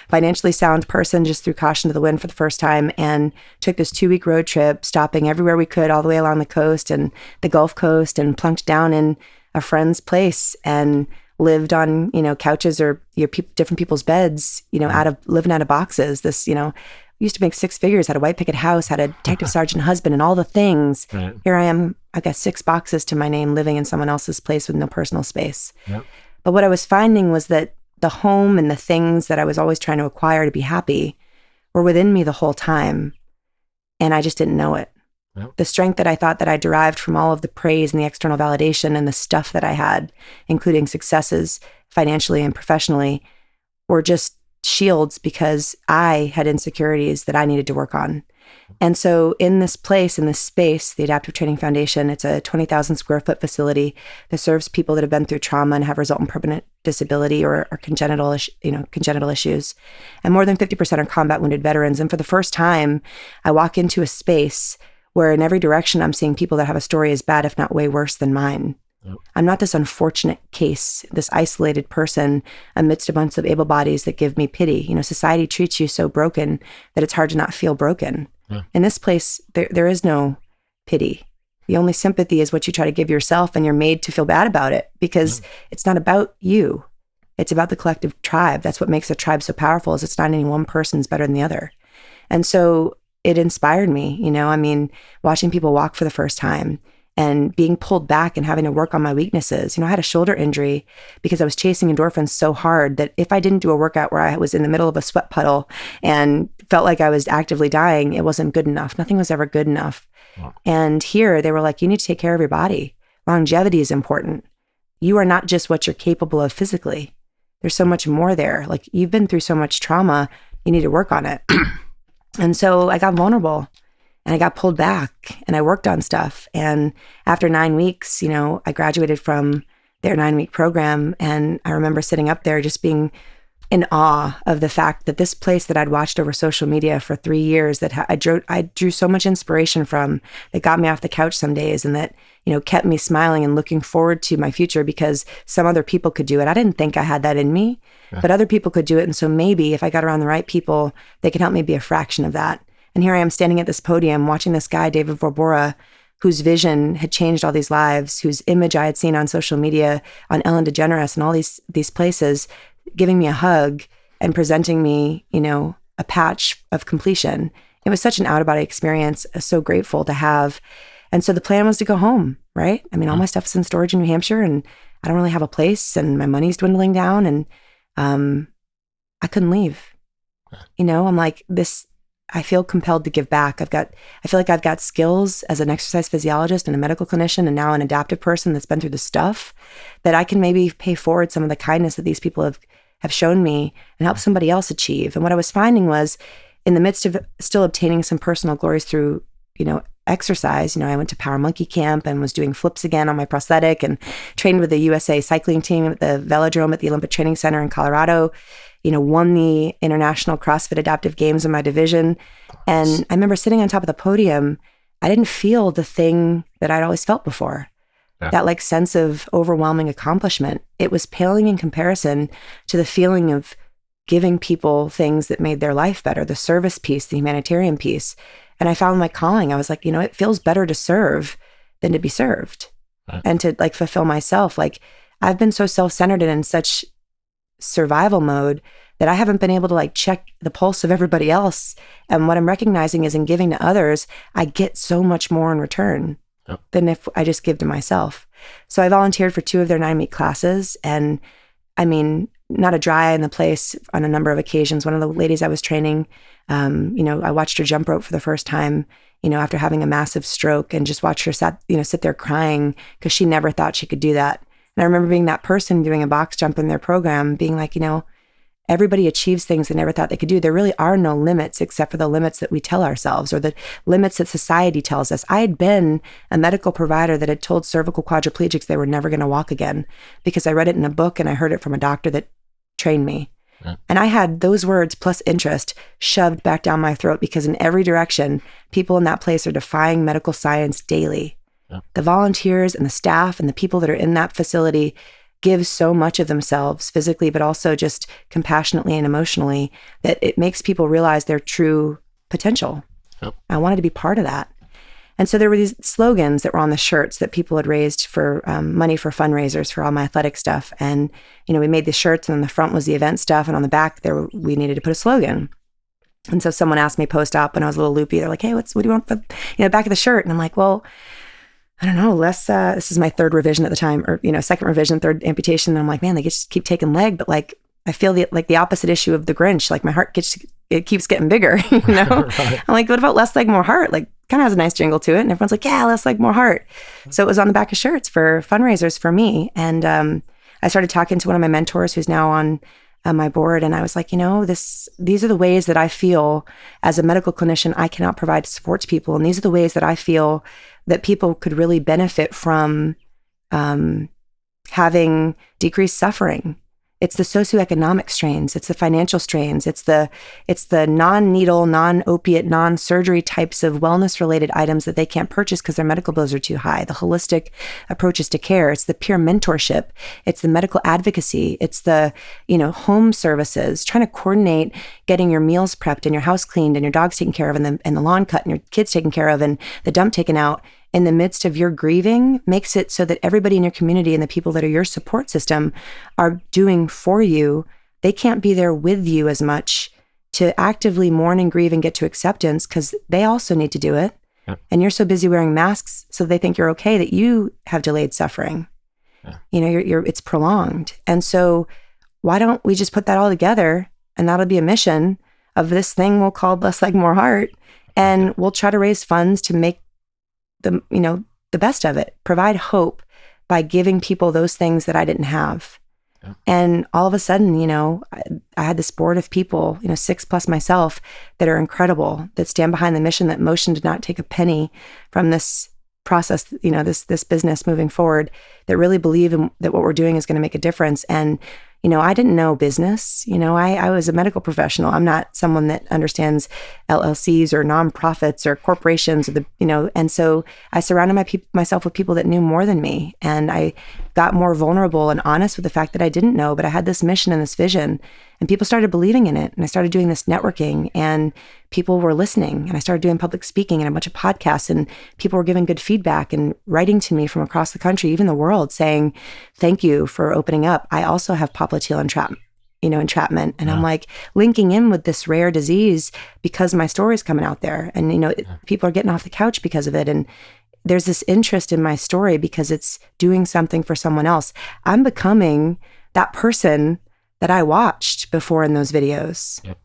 C: financially sound person just threw caution to the wind for the first time and took this 2-week road trip, stopping everywhere we could all the way along the coast and the Gulf Coast, and plunked down in a friend's place and lived on, couches or different people's beds, living out of boxes. This, used to make 6 figures, had a white picket house, had a detective sergeant husband and all the things. Right. Here I am, I've got 6 boxes to my name living in someone else's place with no personal space. Yep. But what I was finding was that the home and the things that I was always trying to acquire to be happy were within me the whole time. And I just didn't know it. The strength that I thought that I derived from all of the praise and the external validation and the stuff that I had, including successes financially and professionally, were just shields because I had insecurities that I needed to work on. And so in this place, in this space, the Adaptive Training Foundation, it's a 20,000 square foot facility that serves people that have been through trauma and have resultant permanent disability or congenital issues. And more than 50% are combat wounded veterans. And for the first time, I walk into a space where in every direction I'm seeing people that have a story as bad, if not way worse than mine. Yep. I'm not this unfortunate case, this isolated person amidst a bunch of able bodies that give me pity. Society treats you so broken that it's hard to not feel broken. Yeah. In this place, there is no pity. The only sympathy is what you try to give yourself, and you're made to feel bad about it because it's not about you. It's about the collective tribe. That's what makes a tribe so powerful, is it's not any one person's better than the other. And so it inspired me, watching people walk for the first time and being pulled back and having to work on my weaknesses. I had a shoulder injury because I was chasing endorphins so hard that if I didn't do a workout where I was in the middle of a sweat puddle and felt like I was actively dying, it wasn't good enough. Nothing was ever good enough. Wow. And here they were like, you need to take care of your body. Longevity is important. You are not just what you're capable of physically. There's so much more there. Like, you've been through so much trauma, you need to work on it. And so I got vulnerable and I got pulled back and I worked on stuff. And after 9 weeks, I graduated from their 9-week program. And I remember sitting up there just being in awe of the fact that this place that I'd watched over social media for 3 years, that I drew so much inspiration from, that got me off the couch some days and that, kept me smiling and looking forward to my future because some other people could do it. I didn't think I had that in me, but other people could do it. And so maybe if I got around the right people, they could help me be a fraction of that. And here I am standing at this podium watching this guy, David Vorbora, whose vision had changed all these lives, whose image I had seen on social media, on Ellen DeGeneres and all these places, giving me a hug and presenting me, a patch of completion. It was such an out-of-body experience. I was so grateful to have. And so the plan was to go home, right? All my stuff's in storage in New Hampshire and I don't really have a place and my money's dwindling down and I couldn't leave. I'm like, I feel compelled to give back. I feel like I've got skills as an exercise physiologist and a medical clinician and now an adaptive person that's been through the stuff that I can maybe pay forward some of the kindness that these people have shown me and help somebody else achieve. And what I was finding was, in the midst of still obtaining some personal glories through, exercise, I went to Power Monkey Camp and was doing flips again on my prosthetic and trained with the USA cycling team at the velodrome at the Olympic Training Center in Colorado, won the International CrossFit Adaptive Games in my division. And I remember sitting on top of the podium, I didn't feel the thing that I'd always felt before. Yeah. That sense of overwhelming accomplishment. It was paling in comparison to the feeling of giving people things that made their life better, the service piece, the humanitarian piece. And I found my calling. I was like, it feels better to serve than to be served. Right. And to fulfill myself. I've been so self-centered and in such survival mode that I haven't been able to check the pulse of everybody else. And what I'm recognizing is, in giving to others, I get so much more in return than if I just give to myself. So I volunteered for 2 of their 9-week classes. And not a dry eye in the place on a number of occasions. One of the ladies I was training, I watched her jump rope for the first time after having a massive stroke, and just watch her sit there crying because she never thought she could do that. And I remember being that person doing a box jump in their program, being like, everybody achieves things they never thought they could do. There really are no limits except for the limits that we tell ourselves, or the limits that society tells us. I had been a medical provider that had told cervical quadriplegics they were never going to walk again because I read it in a book and I heard it from a doctor that trained me. Yeah. And I had those words plus interest shoved back down my throat because in every direction, people in that place are defying medical science daily. Yeah. The volunteers and the staff and the people that are in that facility give so much of themselves physically, but also just compassionately and emotionally, that it makes people realize their true potential. Yep. I wanted to be part of that. And so there were these slogans that were on the shirts that people had raised for money for fundraisers for all my athletic stuff. And, we made the shirts, and on the front was the event stuff. And on the back we needed to put a slogan. And so someone asked me post-op when I was a little loopy. They're like, hey, what do you want for back of the shirt? And I'm like, well, I don't know, this is my third revision at the time, or, second revision, third amputation. And I'm like, man, they just keep taking leg. But like, I feel the opposite issue of the Grinch. Like my heart keeps getting bigger, Right. I'm like, what about less leg, more heart? Like kind of has a nice jingle to it. And everyone's like, yeah, less leg, more heart. So it was on the back of shirts for fundraisers for me. And I started talking to one of my mentors who's now on my board. And I was like, these are the ways that I feel as a medical clinician, I cannot provide support to people. And these are the ways that I feel that people could really benefit from having decreased suffering. It's the socioeconomic strains, it's the financial strains, it's the non-needle, non-opiate, non-surgery types of wellness-related items that they can't purchase because their medical bills are too high, the holistic approaches to care, it's the peer mentorship, it's the medical advocacy, it's the, home services, trying to coordinate getting your meals prepped and your house cleaned and your dogs taken care of and the lawn cut and your kids taken care of and the dump taken out in the midst of your grieving makes it so that everybody in your community and the people that are your support system are doing for you. They can't be there with you as much to actively mourn and grieve and get to acceptance because they also need to do it. Yep. And you're so busy wearing masks so they think you're okay that you have delayed suffering. Yeah. It's prolonged. And so why don't we just put that all together, and that'll be a mission of this thing we'll call Less Leg, More Heart. And we'll try to raise funds to make the best of it, provide hope by giving people those things that I didn't have. Yeah. And all of a sudden, I had this board of people, 6 plus myself, that are incredible, that stand behind the mission, that Motion did not take a penny from this process, this business moving forward, that really believe that what we're doing is going to make a difference. And I didn't know business. I was a medical professional. I'm not someone that understands LLCs or nonprofits or corporations or and so I surrounded myself with people that knew more than me. And I got more vulnerable and honest with the fact that I didn't know, but I had this mission and this vision, and people started believing in it. And I started doing this networking, and people were listening, and I started doing public speaking and a bunch of podcasts, and people were giving good feedback and writing to me from across the country, even the world, saying, thank you for opening up. I also have popliteal entrapment. And I'm like linking in with this rare disease because my story is coming out there, and, people are getting off the couch because of it. And there's this interest in my story because it's doing something for someone else. I'm becoming that person that I watched before in those videos. Yep.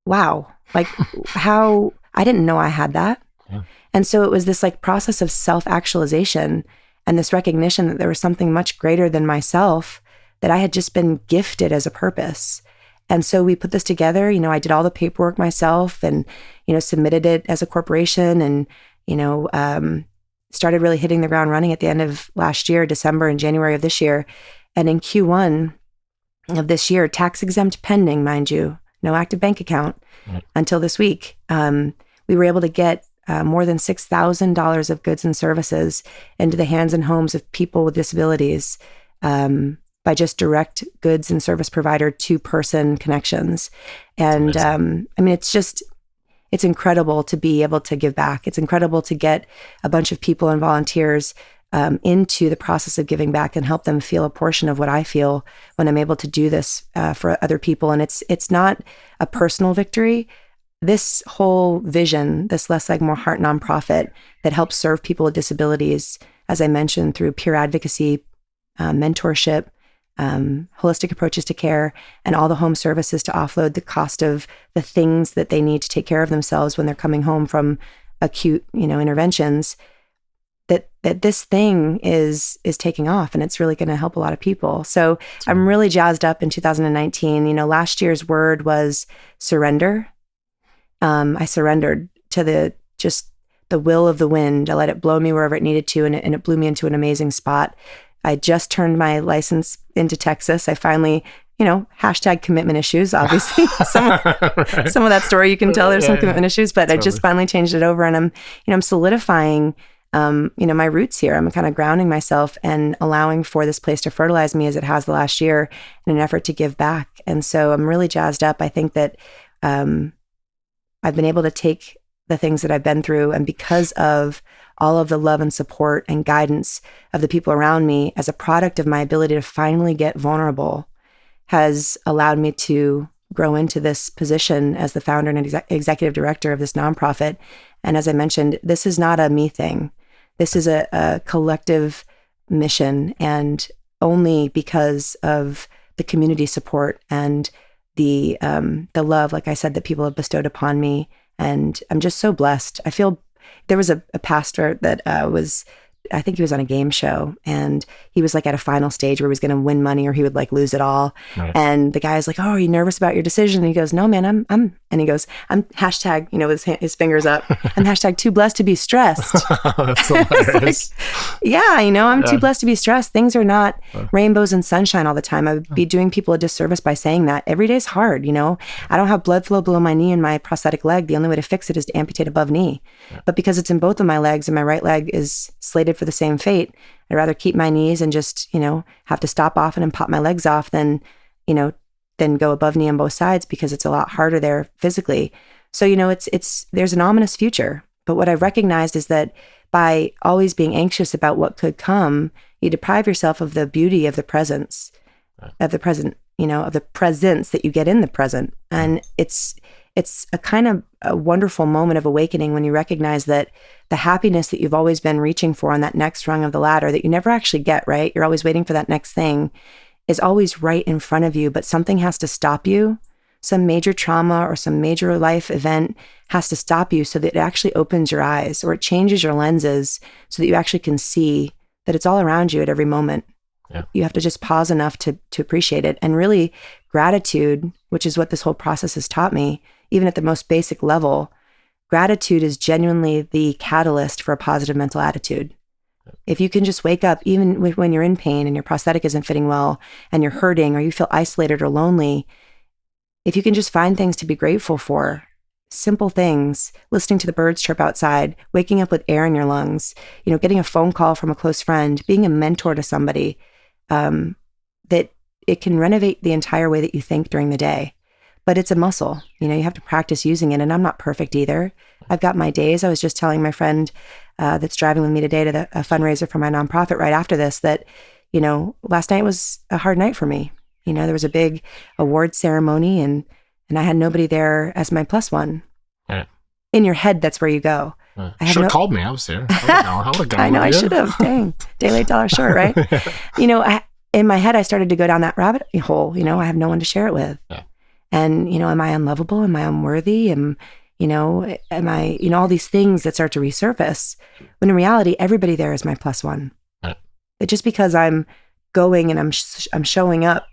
C: Wow. Like how I didn't know I had that. Yeah. And so it was this process of self-actualization and this recognition that there was something much greater than myself, that I had just been gifted as a purpose. And so we put this together. I did all the paperwork myself and, submitted it as a corporation, and, started really hitting the ground running at the end of last year, December and January of this year. And in Q1 of this year, tax exempt pending, mind you, no active bank account until this week, we were able to get more than $6,000 of goods and services into the hands and homes of people with disabilities by just direct goods and service provider to person connections. And it's incredible to be able to give back. It's incredible to get a bunch of people and volunteers into the process of giving back and help them feel a portion of what I feel when I'm able to do this for other people. And it's not a personal victory. This whole vision, this Less Leg, More Heart nonprofit that helps serve people with disabilities, as I mentioned, through peer advocacy, mentorship, holistic approaches to care, and all the home services to offload the cost of the things that they need to take care of themselves when they're coming home from acute, interventions, that this thing is taking off, and it's really going to help a lot of people. So I'm really jazzed up in 2019. Last year's word was surrender. I surrendered to the will of the wind. I let it blow me wherever it needed to, and it blew me into an amazing spot. I just turned my license into Texas. I finally, hashtag commitment issues, obviously. Some of that story, you can tell there's some commitment issues, but totally. I just finally changed it over, and I'm solidifying, my roots here. I'm kind of grounding myself and allowing for this place to fertilize me as it has the last year in an effort to give back. And so I'm really jazzed up. I think that I've been able to take the things that I've been through, and because of all of the love and support and guidance of the people around me, as a product of my ability to finally get vulnerable, has allowed me to grow into this position as the founder and executive director of this nonprofit. And as I mentioned, this is not a me thing. This is a collective mission, and only because of the community support and the love, like I said, that people have bestowed upon me. And I'm just so blessed. I feel there was a pastor that I think he was on a game show, and he was like at a final stage where he was going to win money or he would like lose it all. Right. And the guy is like, "Oh, are you nervous about your decision?" And he goes, "No, man, I'm," and he goes, "I'm hashtag," with his fingers up, "I'm hashtag too blessed to be stressed."
B: That's hilarious.
C: I'm too blessed to be stressed. Things are not rainbows and sunshine all the time. I would be doing people a disservice by saying that. Every day's hard, I don't have blood flow below my knee in my prosthetic leg. The only way to fix it is to amputate above knee. But because it's in both of my legs and my right leg is slated for the same fate, I'd rather keep my knees and just, have to stop often and pop my legs off than go above knee on both sides, because it's a lot harder there physically. So, there's an ominous future. But what I've recognized is that by always being anxious about what could come, you deprive yourself of the beauty of the presence, of the present, of the presence that you get in the present. And it's a kind of a wonderful moment of awakening when you recognize that the happiness that you've always been reaching for on that next rung of the ladder that you never actually get, right? You're always waiting for that next thing, is always right in front of you, but something has to stop you. Some major trauma or some major life event has to stop you so that it actually opens your eyes, or it changes your lenses so that you actually can see that it's all around you at every moment. Yeah. You have to just pause enough to appreciate it. And really, gratitude, which is what this whole process has taught me, even at the most basic level, gratitude is genuinely the catalyst for a positive mental attitude. If you can just wake up, even when you're in pain and your prosthetic isn't fitting well and you're hurting or you feel isolated or lonely, if you can just find things to be grateful for, simple things, listening to the birds chirp outside, waking up with air in your lungs, getting a phone call from a close friend, being a mentor to somebody, that it can renovate the entire way that you think during the day. But it's a muscle, you have to practice using it. And I'm not perfect either. I've got my days. I was just telling my friend that's driving with me today to a fundraiser for my nonprofit right after this that, last night was a hard night for me. There was a big award ceremony and I had nobody there as my plus one. Yeah. In your head, that's where you go.
B: Should have called me. I was there. I would have gone.
C: I know I should have. Dang. Day late, dollar short, right? In my head, I started to go down that rabbit hole. I have no one to share it with. Yeah. And, am I unlovable? Am I unworthy? Am I, all these things that start to resurface, when in reality, everybody there is my plus one. Yeah. It just because I'm going and I'm showing up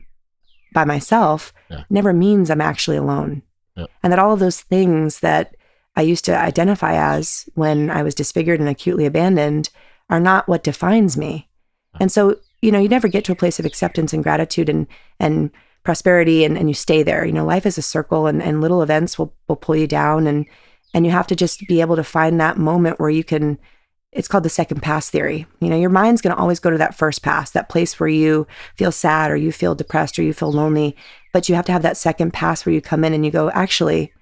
C: by myself never means I'm actually alone. Yeah. And that all of those things that I used to identify as when I was disfigured and acutely abandoned are not what defines me. Yeah. And so, you never get to a place of acceptance and gratitude and prosperity and you stay there. Life is a circle and little events will pull you down and you have to just be able to find that moment where you can, it's called the second pass theory. Your mind's going to always go to that first pass, that place where you feel sad or you feel depressed or you feel lonely, but you have to have that second pass where you come in and you go, actually,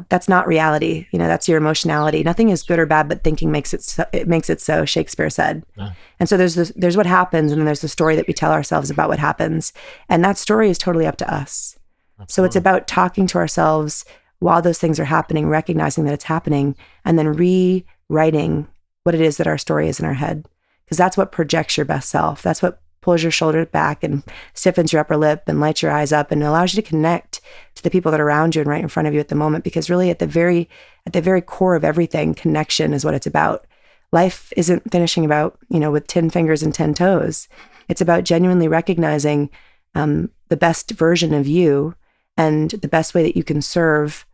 C: that's not reality. That's your emotionality. Nothing is good or bad, but thinking makes it so, Shakespeare said. Yeah. And so there's what happens, and then there's the story that we tell ourselves about what happens. And that story is totally up to us. Absolutely. So it's about talking to ourselves while those things are happening, recognizing that it's happening, and then rewriting what it is that our story is in our head. Because that's what projects your best self. That's what pulls your shoulders back and stiffens your upper lip and lights your eyes up and allows you to connect to the people that are around you and right in front of you at the moment. Because really at the very core of everything, connection is what it's about. Life isn't finishing about, with 10 fingers and 10 toes. It's about genuinely recognizing the best version of you and the best way that you can serve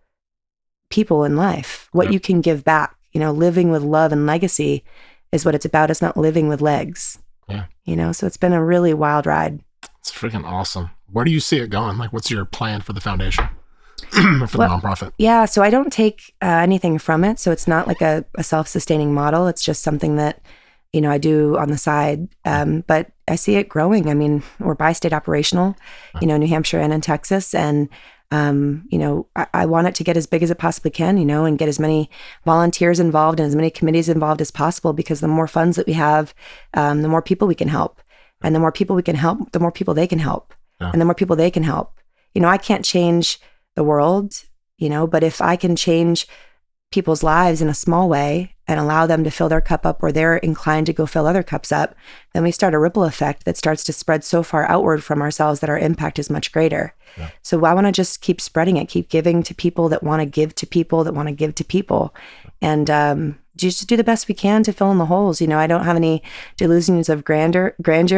C: people in life, what you can give back. Living with love and legacy is what it's about. It's not living with legs. Yeah. So it's been a really wild ride.
B: It's freaking awesome. Where do you see it going? Like, what's your plan for the foundation? For the nonprofit?
C: Yeah. So I don't take anything from it. So it's not like a self-sustaining model. It's just something that, I do on the side. But I see it growing. I mean, we're bi-state operational, New Hampshire and in Texas. And, I want it to get as big as it possibly can, and get as many volunteers involved and as many committees involved as possible, because the more funds that we have, the more people we can help. And the more people we can help, the more people they can help. Yeah. And the more people they can help. I can't change the world, but if I can change people's lives in a small way and allow them to fill their cup up, or they're inclined to go fill other cups up, then we start a ripple effect that starts to spread so far outward from ourselves that our impact is much greater. Yeah. So I want to just keep spreading it, keep giving to people that want to give to people that want to give to people. And just do the best we can to fill in the holes. I don't have any delusions of grandeur,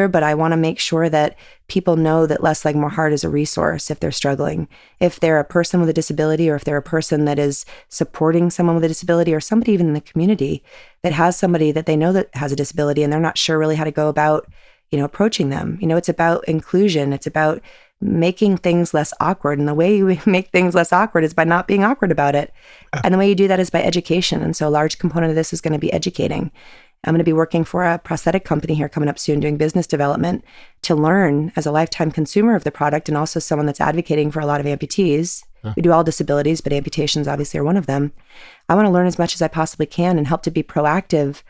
C: but I want to make sure that people know that Less Leg, More Heart is a resource if they're struggling. If they're a person with a disability, or if they're a person that is supporting someone with a disability, or somebody even in the community that has somebody that they know that has a disability and they're not sure really how to go about, approaching them. It's about inclusion. It's about making things less awkward. And the way you make things less awkward is by not being awkward about it. And the way you do that is by education. And so a large component of this is going to be educating. I'm going to be working for a prosthetic company here coming up soon, doing business development, to learn as a lifetime consumer of the product, and also someone that's advocating for a lot of amputees. We do all disabilities, but amputations obviously are one of them. I want to learn as much as I possibly can and help to be proactive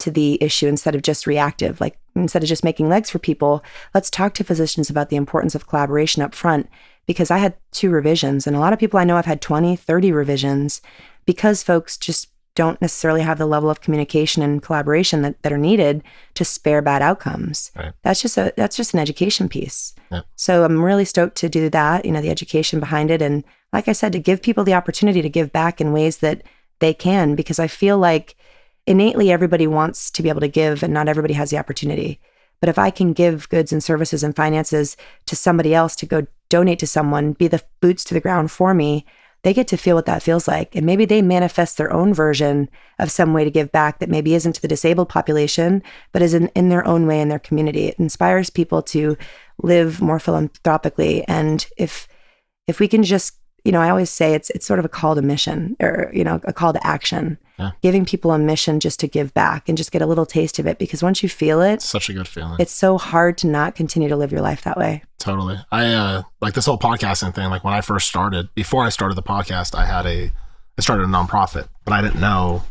C: to the issue instead of just reactive. Like, instead of just making legs for people, let's talk to physicians about the importance of collaboration up front. Because I had 2 revisions, and a lot of people I know have had 20, 30 revisions, because folks just don't necessarily have the level of communication and collaboration that are needed to spare bad outcomes. Right. That's just an education piece. Yep. So I'm really stoked to do that, the education behind it. And like I said, to give people the opportunity to give back in ways that they can, because I feel like innately everybody wants to be able to give, and not everybody has the opportunity. But if I can give goods and services and finances to somebody else to go donate to someone, be the boots to the ground for me, they get to feel what that feels like. And maybe they manifest their own version of some way to give back that maybe isn't to the disabled population, but is in their own way in their community. It inspires people to live more philanthropically. And if we can just, I always say it's sort of a call to mission, or, a call to action. Yeah. Giving people a mission just to give back and just get a little taste of it, because once you feel it,
B: it's such a good feeling.
C: It's so hard to not continue to live your life that way.
B: Totally. I like this whole podcasting thing. Like, when I first started, before I started the podcast, I started a nonprofit, but I didn't know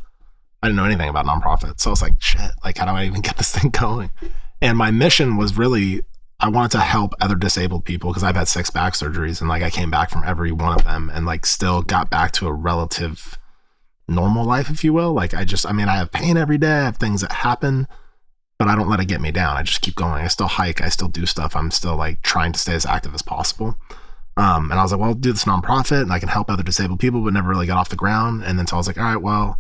B: anything about nonprofits. So I was like, shit, like, how do I even get this thing going? And my mission was really, I wanted to help other disabled people, because I've had 6 back surgeries, and like, I came back from every one of them and like still got back to a relative normal life, if you will. Like, I have pain every day. I have things that happen, but I don't let it get me down. I just keep going. I still hike. I still do stuff. I'm still like trying to stay as active as possible. And I was like, well, I'll do this nonprofit and I can help other disabled people, but never really got off the ground. And then so I was like, all right, well,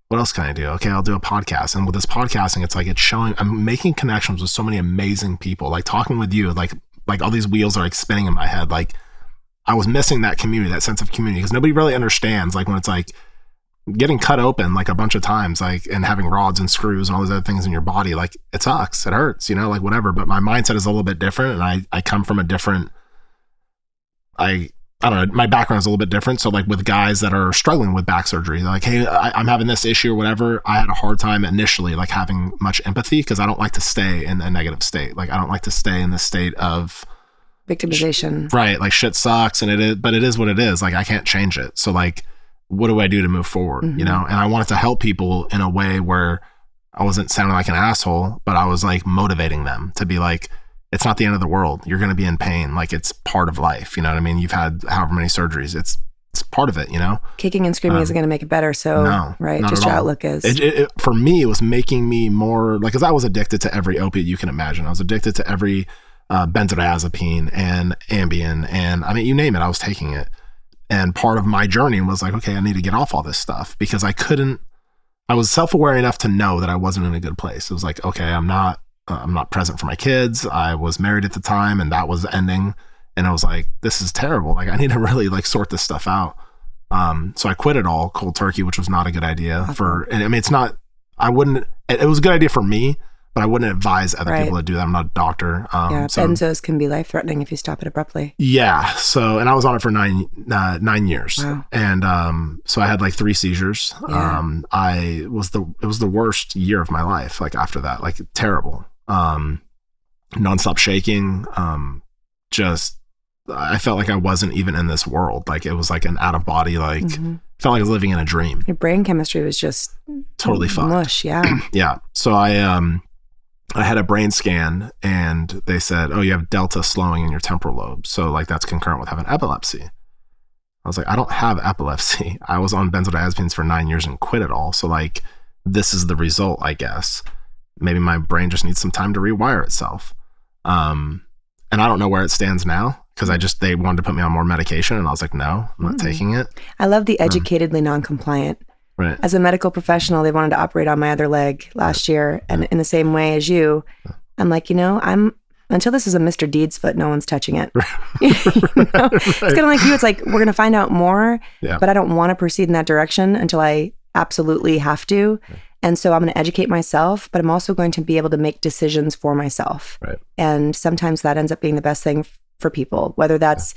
B: what else can I do? Okay, I'll do a podcast. And with this podcasting, it's like, it's showing, I'm making connections with so many amazing people. Like, talking with you, like all these wheels are like spinning in my head. Like, I was missing that community, that sense of community, because nobody really understands, like, when it's like getting cut open like a bunch of times, like, and having rods and screws and all these other things in your body, like, it sucks, it hurts, like, whatever. But my mindset is a little bit different, and I come from a different, I don't know, my background is a little bit different. So like, with guys that are struggling with back surgery, they're like, hey, I'm having this issue or whatever. I had a hard time initially, like, having much empathy, because I don't like to stay in a negative state. Like, I don't like to stay in this state of
C: victimization.
B: Right. Like, shit sucks, and but it is what it is. Like, I can't change it. So like, what do I do to move forward? Mm-hmm. And I wanted to help people in a way where I wasn't sounding like an asshole, but I was like motivating them to be like, it's not the end of the world. You're going to be in pain. Like, it's part of life. You know what I mean? You've had however many surgeries. it's part of it, you know?
C: Kicking and screaming isn't going to make it better. So,
B: no,
C: right,
B: not
C: just
B: at
C: your
B: all.
C: outlook is.
B: For me, it was making me more, like, because I was addicted to every opiate you can imagine. I was addicted to every benzodiazepine and Ambien, and I mean, you name it, I was taking it. And part of my journey was like, okay, I need to get off all this stuff, because I was self-aware enough to know that I wasn't in a good place. It was like, okay, I'm not present for my kids. I was married at the time, and that was ending. And I was like, this is terrible. Like, I need to really like sort this stuff out. So I quit it all cold turkey, which was not a good idea and I mean, it was a good idea for me, but I wouldn't advise other people to do that. I'm not a doctor.
C: Benzos can be life-threatening if you stop it abruptly.
B: Yeah. So, and I was on it for 9 years.
C: Wow.
B: And so I had like 3 seizures.
C: Yeah.
B: It was the worst year of my life. Like after that, like terrible. Nonstop shaking. I felt like I wasn't even in this world. Like it was like an out of body, like felt like I was living in a dream.
C: Your brain chemistry was just
B: totally fucked.
C: Mush, yeah.
B: Yeah. So I had a brain scan, and they said, oh, you have delta slowing in your temporal lobe. So like that's concurrent with having epilepsy. I was like, I don't have epilepsy. I was on benzodiazepines for 9 years and quit it all. So like, this is the result, I guess. Maybe my brain just needs some time to rewire itself. And I don't know where it stands now, because they wanted to put me on more medication, and I was like, no, I'm not taking it. I
C: love the educatedly non-compliant.
B: Right.
C: As a medical professional, they wanted to operate on my other leg last year. And in the same way as you, I'm like, until this is a Mr. Deeds foot, no one's touching it. It's kind of like you. It's like, we're going to find out more, but I don't want to proceed in that direction until I absolutely have to. And so I'm going to educate myself, but I'm also going to be able to make decisions for myself.
B: Right.
C: And sometimes that ends up being the best thing for people, whether that's,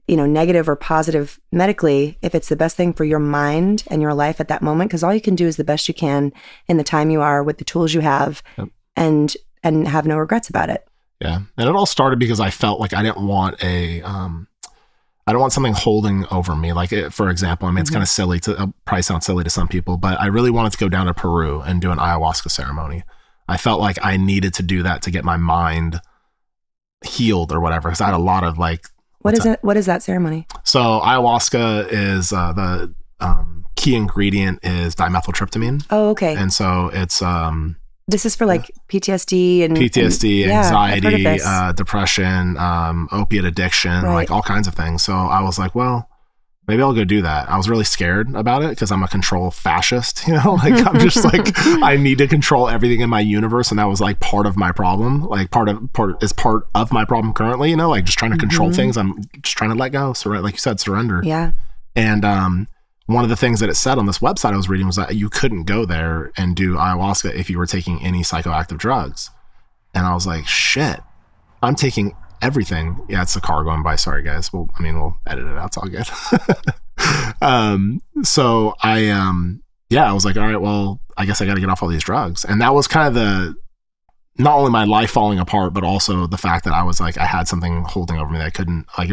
C: negative or positive medically, if it's the best thing for your mind and your life at that moment, because all you can do is the best you can in the time you are with the tools you have, and have no regrets about it.
B: Yeah. And it all started because I felt like I didn't want I don't want something holding over me. Like, for example, I mean, it's kind of silly probably sounds silly to some people, but I really wanted to go down to Peru and do an ayahuasca ceremony. I felt like I needed to do that to get my mind healed or whatever. Because I had a lot of like,
C: what is that ceremony?
B: So ayahuasca is the key ingredient is dimethyltryptamine.
C: Oh, okay.
B: And so it's
C: this is for like PTSD and
B: anxiety, depression, opiate addiction, like all kinds of things. So I was like, well, maybe I'll go do that. I was really scared about it because I'm a control fascist, like I'm just like, I need to control everything in my universe. And that was like part of my problem, like part of my problem currently, like just trying to control things. I'm just trying to let go. So like you said, surrender.
C: Yeah.
B: And one of the things that it said on this website I was reading was that you couldn't go there and do ayahuasca if you were taking any psychoactive drugs. And I was like, shit, I'm taking everything. Yeah, it's the car going by. Sorry, guys. We'll edit it out. It's all good. So I was like, all right, well, I guess I got to get off all these drugs. And that was kind of not only my life falling apart, but also the fact that I was like, I had something holding over me that I couldn't, like,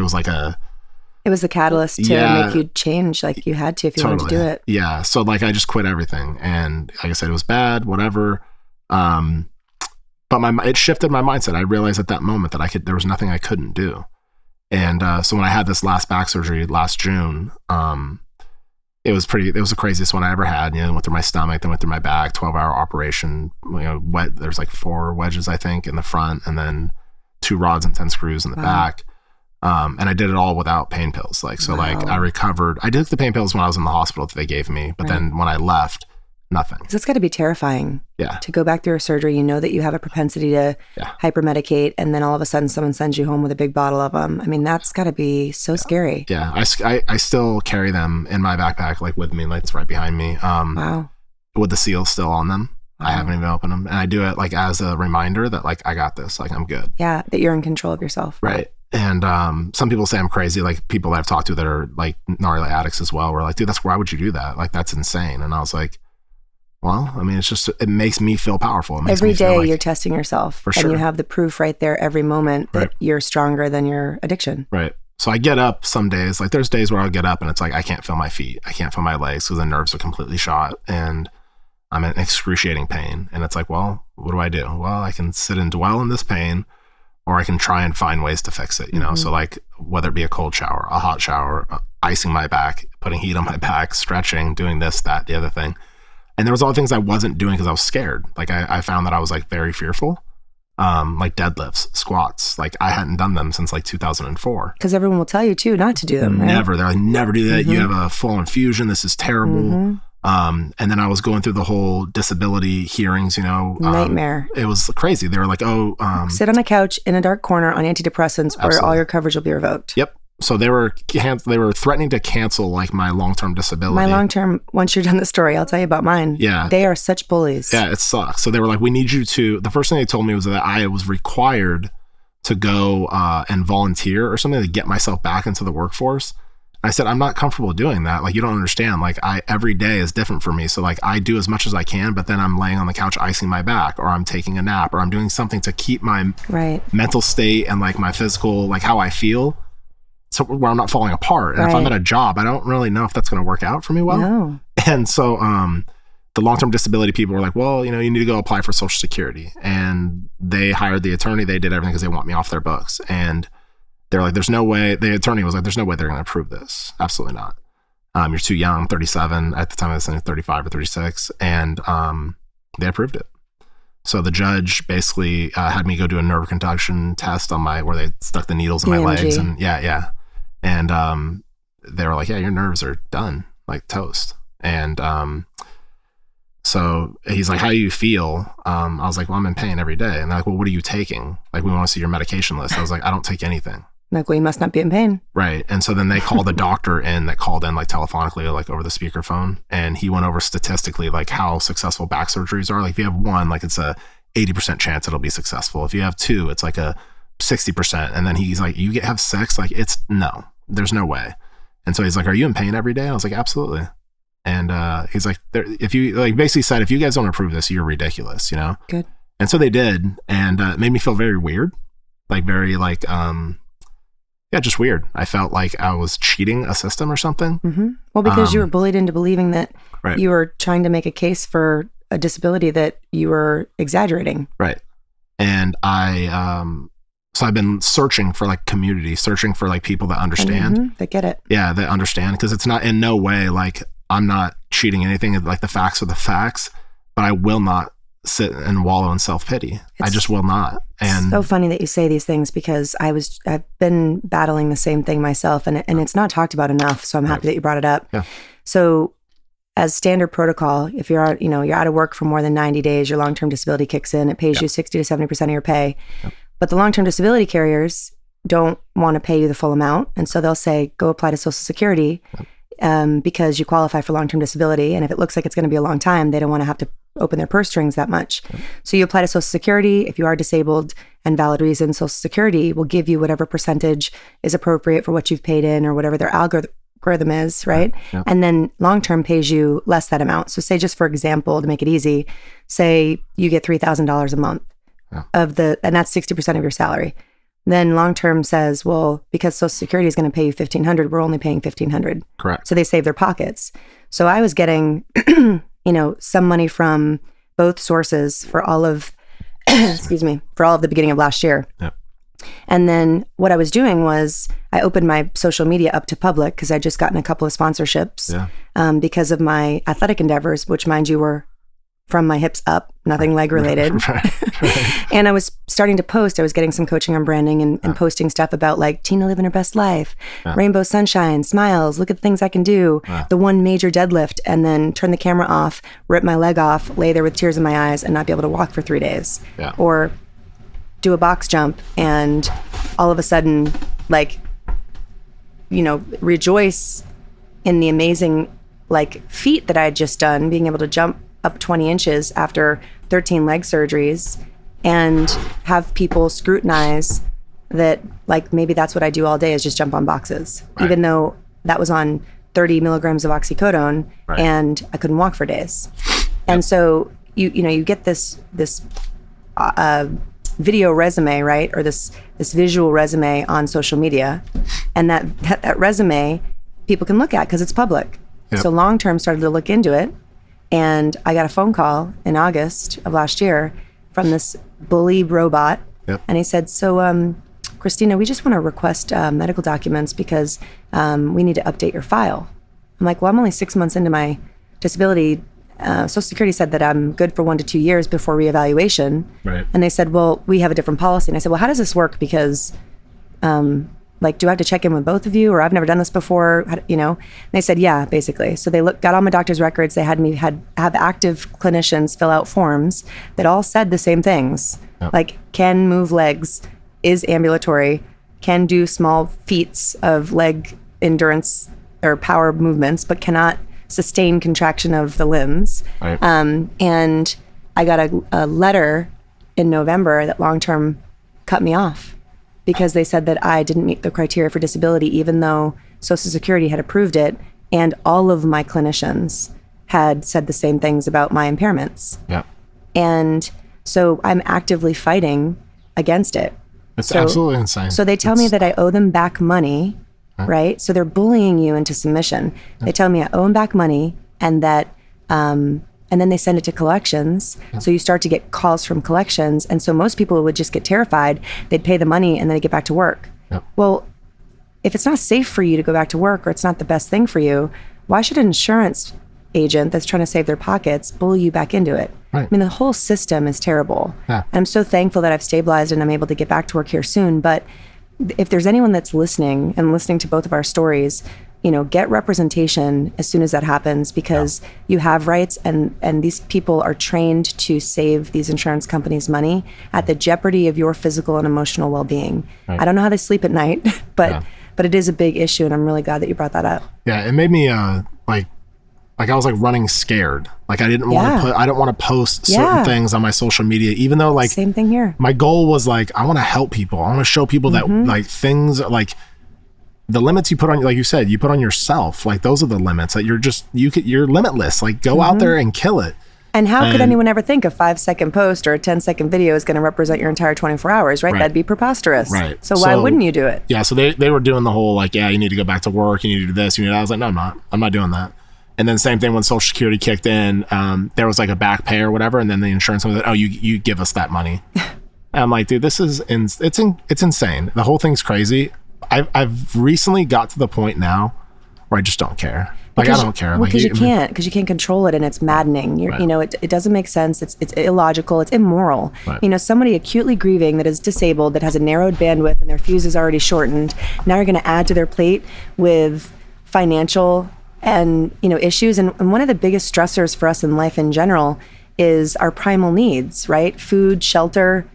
B: it was the catalyst to make you change. Like you had to, if you wanted to do it. Yeah. So like, I just quit everything. And like I said, it was bad, whatever. But it shifted my mindset. I realized at that moment that there was nothing I couldn't do. And so when I had this last back surgery last June, it was the craziest one I ever had. Went through my stomach, then went through my back, 12-hour operation. There's like 4 wedges, I think, in the front, and then 2 rods and 10 screws in the back. And I did it all without pain pills. Like I recovered. I did the pain pills when I was in the hospital that they gave me, but then when I left, nothing. Because it's got to be terrifying. Yeah. To go back through a surgery, that you have a propensity to hypermedicate, and then all of a sudden someone sends you home with a big bottle of them. I mean, that's got to be so scary. Yeah. I still carry them in my backpack, like with me, like it's right behind me. Wow. With the seals still on them. Wow. I haven't even opened them. And I do it like as a reminder that like, I got this, like I'm good. Yeah. That you're in control of yourself. Right. And some people say I'm crazy, like people that I've talked to that are like gnarly addicts as well, were like, dude, why would you do that? Like, that's insane. And I was like, well, I mean, it makes me feel powerful. Every day you're testing yourself. For sure. And you have the proof right there every moment that you're stronger than your addiction. Right. So I get up some days, like there's days where I'll get up and it's like, I can't feel my feet. I can't feel my legs because the nerves are completely shot and I'm in excruciating pain. And it's like, well, what do? Well, I can sit and dwell in this pain, or I can try and find ways to fix it, So like whether it be a cold shower, a hot shower, icing my back, putting heat on my back, stretching, doing this, that, the other thing. And there was all the things I wasn't doing because I was scared. Like I found that I was like very fearful. Like deadlifts, squats. Like I hadn't done them since like 2004.
C: Because everyone will tell you too not to do them, right?
B: Never. They're like, never do that. You have a full infusion. This is terrible. And then I was going through the whole disability hearings,
C: nightmare.
B: It was crazy. They were like,
C: sit on a couch in a dark corner on antidepressants
B: absolutely.
C: or all your coverage will be revoked.
B: Yep. So they were threatening to cancel like my long-term disability.
C: My long-term, once you're done the story, I'll tell you about mine.
B: Yeah.
C: They are such bullies.
B: Yeah, it sucks. So they were like, we need you to, the first thing they told me was that I was required to go and volunteer or something to get myself back into the workforce. I said, I'm not comfortable doing that. Like, you don't understand. Like, every day is different for me. So like I do as much as I can, but then I'm laying on the couch icing my back, or I'm taking a nap, or I'm doing something to keep my mental state and like my physical, like how I feel. So where I'm not falling apart. And if I'm at a job, I don't really know if that's going to work out for me well.
C: No.
B: And so the long-term disability people were like, well, you need to go apply for Social Security. And they hired the attorney. They did everything because they want me off their books. And they're like, there's no way. The attorney was like, there's no way they're going to approve this. Absolutely not. You're too young, 37. At the time I was saying 35 or 36. And they approved it. So the judge basically had me go do a nerve conduction test on where they stuck the needles in my legs. And yeah. And they were like, yeah, your nerves are done, like toast. And so he's like, how do you feel? I was like, well, I'm in pain every day. And they're like, well, what are you taking? Like, we want to see your medication list. I was like, I don't take anything.
C: Like, well, you must not be in pain.
B: Right. And so then they called a doctor in that called in like telephonically, like over the speakerphone. And he went over statistically, like how successful back surgeries are. Like if you have one, like it's a 80% chance it'll be successful. If you have two, it's like a 60%. And then he's like, you have sex? Like no, there's no way. And so he's like, are you in pain every day? I was like, absolutely. And he's like, if you like basically said, if you guys don't approve this, you're ridiculous, Good. And so they did. And it made me feel very weird, like very like, yeah, just weird. I felt like I was cheating a system or something. Mm-hmm. Well,
C: because you were bullied into believing that you were trying to make a case for a disability that you were exaggerating.
B: Right. And so I've been searching for like community, searching for like people that understand.
C: That get it.
B: Yeah, that understand. Because it's not in no way like I'm not cheating anything. Like the facts are the facts, but I will not sit and wallow in self-pity. I just will not. And
C: so funny that you say these things because I've been battling the same thing myself and it's not talked about enough. So I'm happy that you brought it up.
B: Yeah.
C: So as standard protocol, if you're out of work for more than 90 days, your long-term disability kicks in. It pays you 60 to 70% of your pay. Yep. But the long-term disability carriers don't want to pay you the full amount. And so they'll say, go apply to Social Security because you qualify for long-term disability. And if it looks like it's going to be a long time, they don't want to have to open their purse strings that much. So you apply to Social Security. If you are disabled and valid reason, Social Security will give you whatever percentage is appropriate for what you've paid in or whatever their algorithm is, right? Yep. And then long-term pays you less that amount. So say just for example, to make it easy, say you get $3,000 a month and that's 60% of your salary. Then long-term says, well, because Social Security is going to pay you $1,500, we're only paying $1,500.
B: Correct.
C: So they save their pockets. So I was getting some money from both sources for all of, for all of the beginning of last year.
B: Yep.
C: And then what I was doing was I opened my social media up to public because I'd just gotten a couple of sponsorships because of my athletic endeavors, which mind you were from my hips up, nothing leg related. Right. And I was starting to post. I was getting some coaching on branding and posting stuff about like Tina living her best life, rainbow sunshine, smiles, look at the things I can do, the one major deadlift, and then turn the camera off, rip my leg off, lay there with tears in my eyes and not be able to walk for 3 days. Yeah. Or do a box jump and all of a sudden rejoice in the amazing feat that I had just done, being able to jump up 20 inches after 13 leg surgeries and have people scrutinize that maybe that's what I do all day is just jump on boxes, even though that was on 30 milligrams of oxycodone and I couldn't walk for days. And so you get this video resume, right? Or this visual resume on social media, and that resume people can look at because it's public. Yep. So long-term started to look into it. And I got a phone call in August of last year from this bully robot. Yep. And he said, so Christina, we just want to request medical documents because we need to update your file. I'm like, well, I'm only 6 months into my disability. Social Security said that I'm good for 1 to 2 years before reevaluation.
B: Right.
C: And they said, well, we have a different policy. And I said, well, how does this work? Because, like, do I have to check in with both of you? Or I've never done this before, you know? And they said, yeah, basically. So they got all my doctor's records. They had me have active clinicians fill out forms that all said the same things. Yep. Like, can move legs, is ambulatory, can do small feats of leg endurance or power movements, but cannot sustain contraction of the limbs.
B: Right.
C: And I got a letter in November that long-term cut me off because they said that I didn't meet the criteria for disability, even though Social Security had approved it, and all of my clinicians had said the same things about my impairments.
B: Yeah.
C: And so I'm actively fighting against it.
B: It's absolutely insane.
C: So they tell me that I owe them back money, right? So they're bullying you into submission. They tell me I owe them back money, and that, and then they send it to collections. So you start to get calls from collections. And so most people would just get terrified. They'd pay the money and then they get back to work.
B: Yep.
C: Well, if it's not safe for you to go back to work, or it's not the best thing for you, why should an insurance agent that's trying to save their pockets bully you back into it?
B: Right.
C: I mean, the whole system is terrible.
B: Yeah.
C: And I'm so thankful that I've stabilized and I'm able to get back to work here soon. But if there's anyone that's listening and listening to both of our stories, you know, get representation as soon as that happens, because you have rights, and these people are trained to save these insurance companies money at the jeopardy of your physical and emotional well-being. Right. I don't know how they sleep at night, but it is a big issue, and I'm really glad that you brought that up.
B: Yeah, it made me like I was like running scared. Like I didn't want to post certain things on my social media, even though like
C: same thing here.
B: My goal was like, I want to help people. I want to show people that like things like the limits you put on, like you said, you put on yourself, like those are the limits that you're limitless. Like go out there and kill it.
C: And how could anyone ever think a 5-second post or a 10-second video is going to represent your entire 24 hours, right? That'd be preposterous.
B: Right.
C: So why wouldn't you do it?
B: Yeah. So they were doing the whole like, yeah, you need to go back to work. You need to do this. You need that. I was like, no, I'm not doing that. And then same thing when Social Security kicked in, there was like a back pay or whatever. And then the insurance was like, oh, you give us that money. And I'm like, dude, this is, it's insane. The whole thing's crazy. I've recently got to the point now where I just don't care. Like, I don't care.
C: Well, because you can't control it, and it's maddening. You know, it doesn't make sense. It's illogical. It's immoral. Right. You know, somebody acutely grieving that is disabled, that has a narrowed bandwidth, and their fuse is already shortened. Now you're going to add to their plate with financial and, you know, issues. And one of the biggest stressors for us in life in general is our primal needs, right? Food, shelter.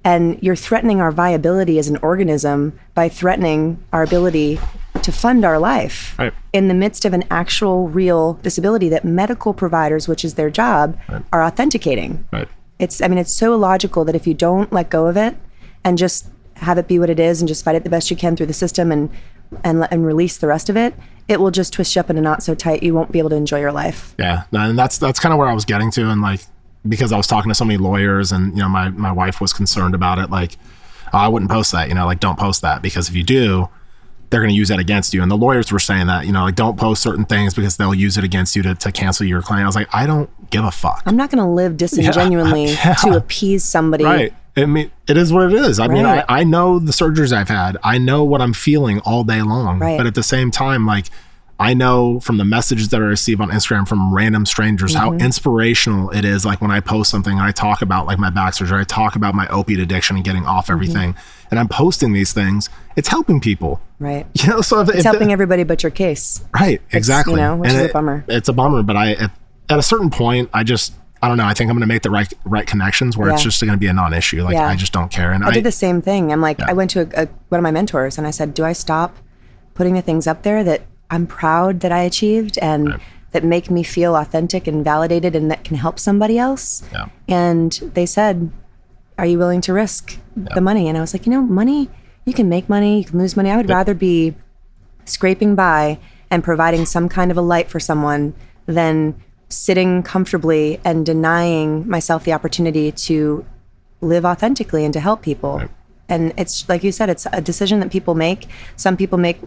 C: And you're threatening our viability as an organism by threatening our ability to fund our life in the midst of an actual real disability that medical providers, which is their job, are authenticating. Right. It's so illogical that if you don't let go of it and just have it be what it is and just fight it the best you can through the system and release the rest of it, it will just twist you up in a knot so tight you won't be able to enjoy your life. Yeah, and that's kind of where I was getting to, and like, because I was talking to so many lawyers, and you know, my wife was concerned about it, like, oh, I wouldn't post that, you know, like, don't post that, because if you do, they're going to use that against you. And the lawyers were saying that, you know, like, don't post certain things because they'll use it against you to cancel your claim. I was like, I don't give a fuck. I'm not going to live disingenuinely to appease somebody. Right. I mean, it is what it is. I mean, I know the surgeries I've had. I know what I'm feeling all day long. Right. But at the same time, like, I know from the messages that I receive on Instagram from random strangers how inspirational it is. Like when I post something and I talk about like my back surgery, I talk about my opiate addiction and getting off everything, and I'm posting these things, it's helping people. Right. You know, so it's helping everybody but your case. Right. Exactly. You know, which is a bummer. It's a bummer, but at a certain point, I don't know. I think I'm going to make the right connections where it's just going to be a non-issue. Like I just don't care. And I did the same thing. I'm like, I went to one of my mentors and I said, do I stop putting the things up there that I'm proud that I achieved and that make me feel authentic and validated and that can help somebody else? Yeah. And they said, are you willing to risk the money? And I was like, you know, money, you can make money, you can lose money. I would rather be scraping by and providing some kind of a light for someone than sitting comfortably and denying myself the opportunity to live authentically and to help people. Right. And it's like you said, it's a decision that people make. Some people make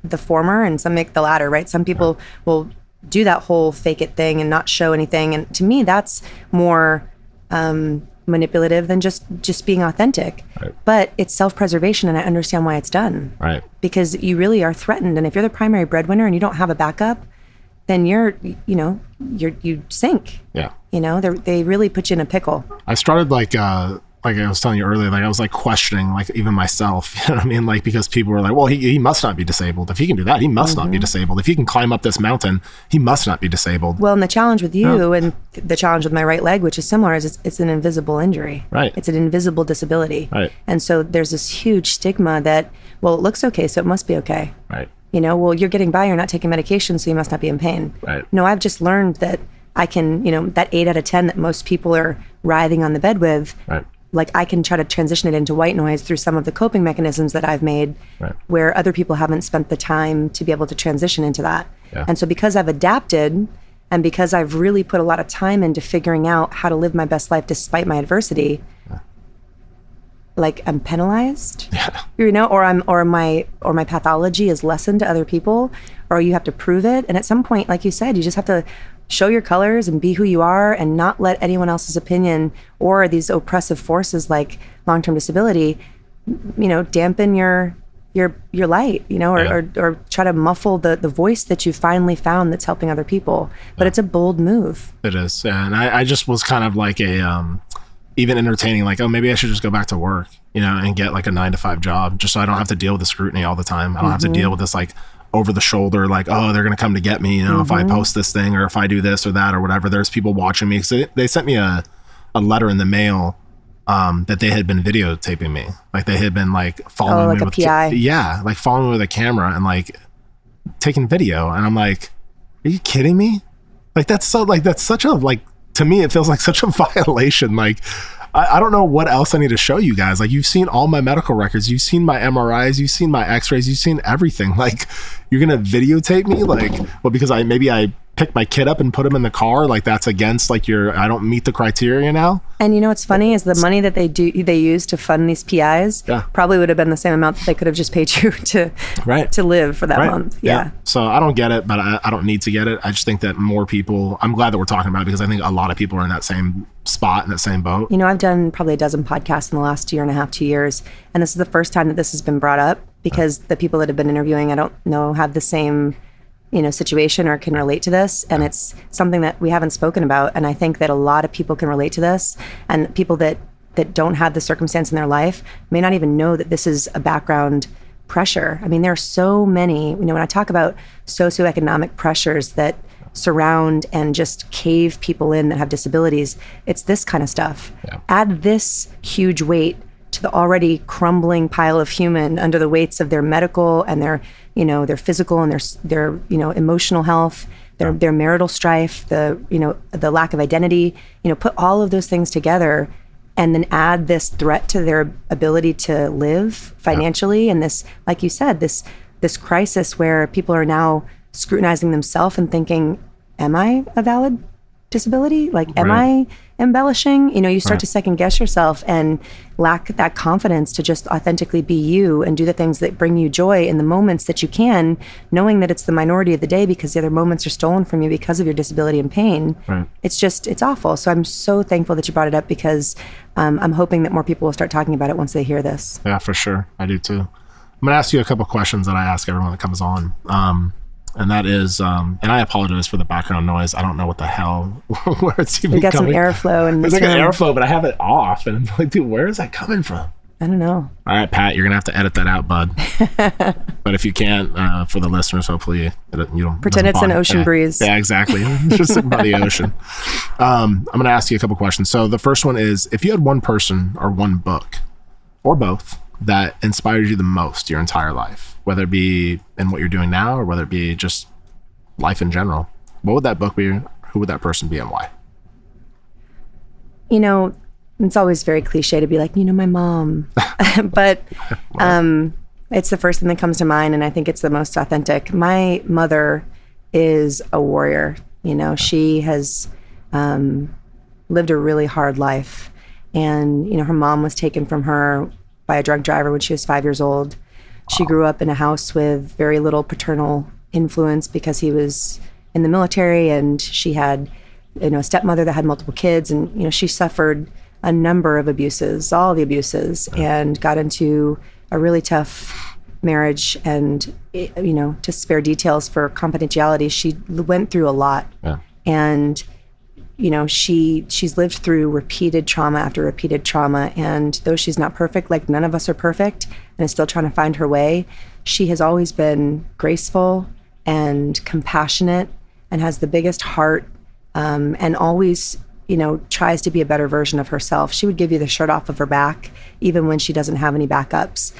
C: the former and some make the latter, right? Some people will do that whole fake it thing and not show anything. And to me, that's more manipulative than just being authentic.
B: Right.
C: But it's self-preservation, and I understand why it's done.
B: Right.
C: Because you really are threatened, and if you're the primary breadwinner and you don't have a backup, then you sink.
B: Yeah.
C: They really put you in a pickle.
B: I started like I was telling you earlier, like I was like questioning like even myself, you know what I mean? Like, because people were like, well, he must not be disabled. If he can do that, he must not be disabled. If he can climb up this mountain, he must not be disabled.
C: Well, and the challenge with you and the challenge with my right leg, which is similar, is it's an invisible injury.
B: Right.
C: It's an invisible disability.
B: Right.
C: And so there's this huge stigma that, well, it looks okay, so it must be okay.
B: Right.
C: Well, you're getting by, you're not taking medication, so you must not be in pain.
B: Right.
C: No, I've just learned that I can, that 8 out of 10 that most people are writhing on the bed with,
B: right.
C: Like I can try to transition it into white noise through some of the coping mechanisms that I've made,
B: right.
C: where other people haven't spent the time to be able to transition into that.
B: Yeah.
C: And so because I've adapted and because I've really put a lot of time into figuring out how to live my best life despite my adversity, like I'm penalized, or my pathology is lessened to other people, or you have to prove it. And at some point, like you said, you just have to show your colors and be who you are and not let anyone else's opinion or these oppressive forces like long-term disability, dampen your light, or try to muffle the voice that you finally found that's helping other people. But it's a bold move.
B: It is. And I just was kind of like even entertaining, like, oh, maybe I should just go back to work, and get like a 9-to-5 job just so I don't have to deal with the scrutiny all the time. I don't have to deal with this like over the shoulder, like, oh, they're going to come to get me, if I post this thing or if I do this or that or whatever. There's people watching me. So they sent me a letter in the mail that they had been videotaping me. Like they had been like following me with
C: PI.
B: Like following me with a camera and like taking video. And I'm like, are you kidding me? Like that's such a, like, to me, it feels like such a violation. Like, I don't know what else I need to show you guys. Like, you've seen all my medical records. You've seen my MRIs. You've seen my x-rays. You've seen everything. Like, you're going to videotape me? Like, well, because I picked my kid up and put him in the car. Like, that's against, like, I don't meet the criteria now. And
C: what's funny is the money that they use to fund these PIs probably would have been the same amount that they could have just paid you to live for that month. Yeah.
B: So I don't get it, but I don't need to get it. I just think that more people, I'm glad that we're talking about it because I think a lot of people are in that same spot, in that same boat.
C: I've done probably a dozen podcasts in the last 1.5 years, and this is the first time that this has been brought up because the people that have been interviewing, I don't know, have the same situation or can relate to this. And it's something that we haven't spoken about. And I think that a lot of people can relate to this, and people that don't have the circumstance in their life may not even know that this is a background pressure. I mean, there are so many, when I talk about socioeconomic pressures that surround and just cave people in that have disabilities, it's this kind of stuff. Yeah. Add this huge weight to the already crumbling pile of human under the weights of their medical and their physical and their emotional health, their marital strife, the lack of identity, put all of those things together and then add this threat to their ability to live financially. And this, like you said, this crisis where people are now scrutinizing themselves and thinking, am I a valid disability? Like, am I embellishing? You start to second guess yourself and lack that confidence to just authentically be you and do the things that bring you joy in the moments that you can, knowing that it's the minority of the day because the other moments are stolen from you because of your disability and pain. Right. It's awful. So I'm so thankful that you brought it up because I'm hoping that more people will start talking about it once they hear this. Yeah, for sure. I do too. I'm going to ask you a couple questions that I ask everyone that comes on. And that is, and I apologize for the background noise. I don't know what the hell, where it's even coming. We got some airflow. There's like an airflow, but I have it off. And I'm like, dude, where is that coming from? I don't know. All right, Pat, you're going to have to edit that out, bud. But if you can't, for the listeners, hopefully you don't. Pretend it's an ocean breeze. Yeah, exactly. Just sitting by the ocean. I'm going to ask you a couple questions. So the first one is, if you had one person or one book or both that inspired you the most your entire life, whether it be in what you're doing now or whether it be just life in general, what would that book be? Who would that person be and why? It's always very cliche to be like, my mom. But it's the first thing that comes to mind, and I think it's the most authentic. My mother is a warrior. She has lived a really hard life. And, her mom was taken from her by a drug driver when she was 5 years old. She grew up in a house with very little paternal influence because he was in the military, and she had, a stepmother that had multiple kids, and she suffered a number of abuses, all the abuses, and got into a really tough marriage. And, to spare details for confidentiality, she went through a lot.
B: Yeah.
C: And, she's lived through repeated trauma after repeated trauma. And though she's not perfect, like none of us are perfect, and is still trying to find her way, she has always been graceful and compassionate and has the biggest heart, and always, tries to be a better version of herself. She would give you the shirt off of her back, even when she doesn't have any backups.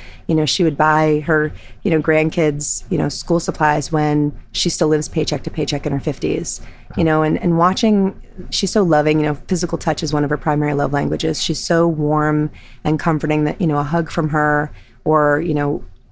C: She would buy her, grandkids, school supplies when she still lives paycheck to paycheck in her 50s, and watching, she's so loving, physical touch is one of her primary love languages. She's so warm and comforting that, a hug from her or,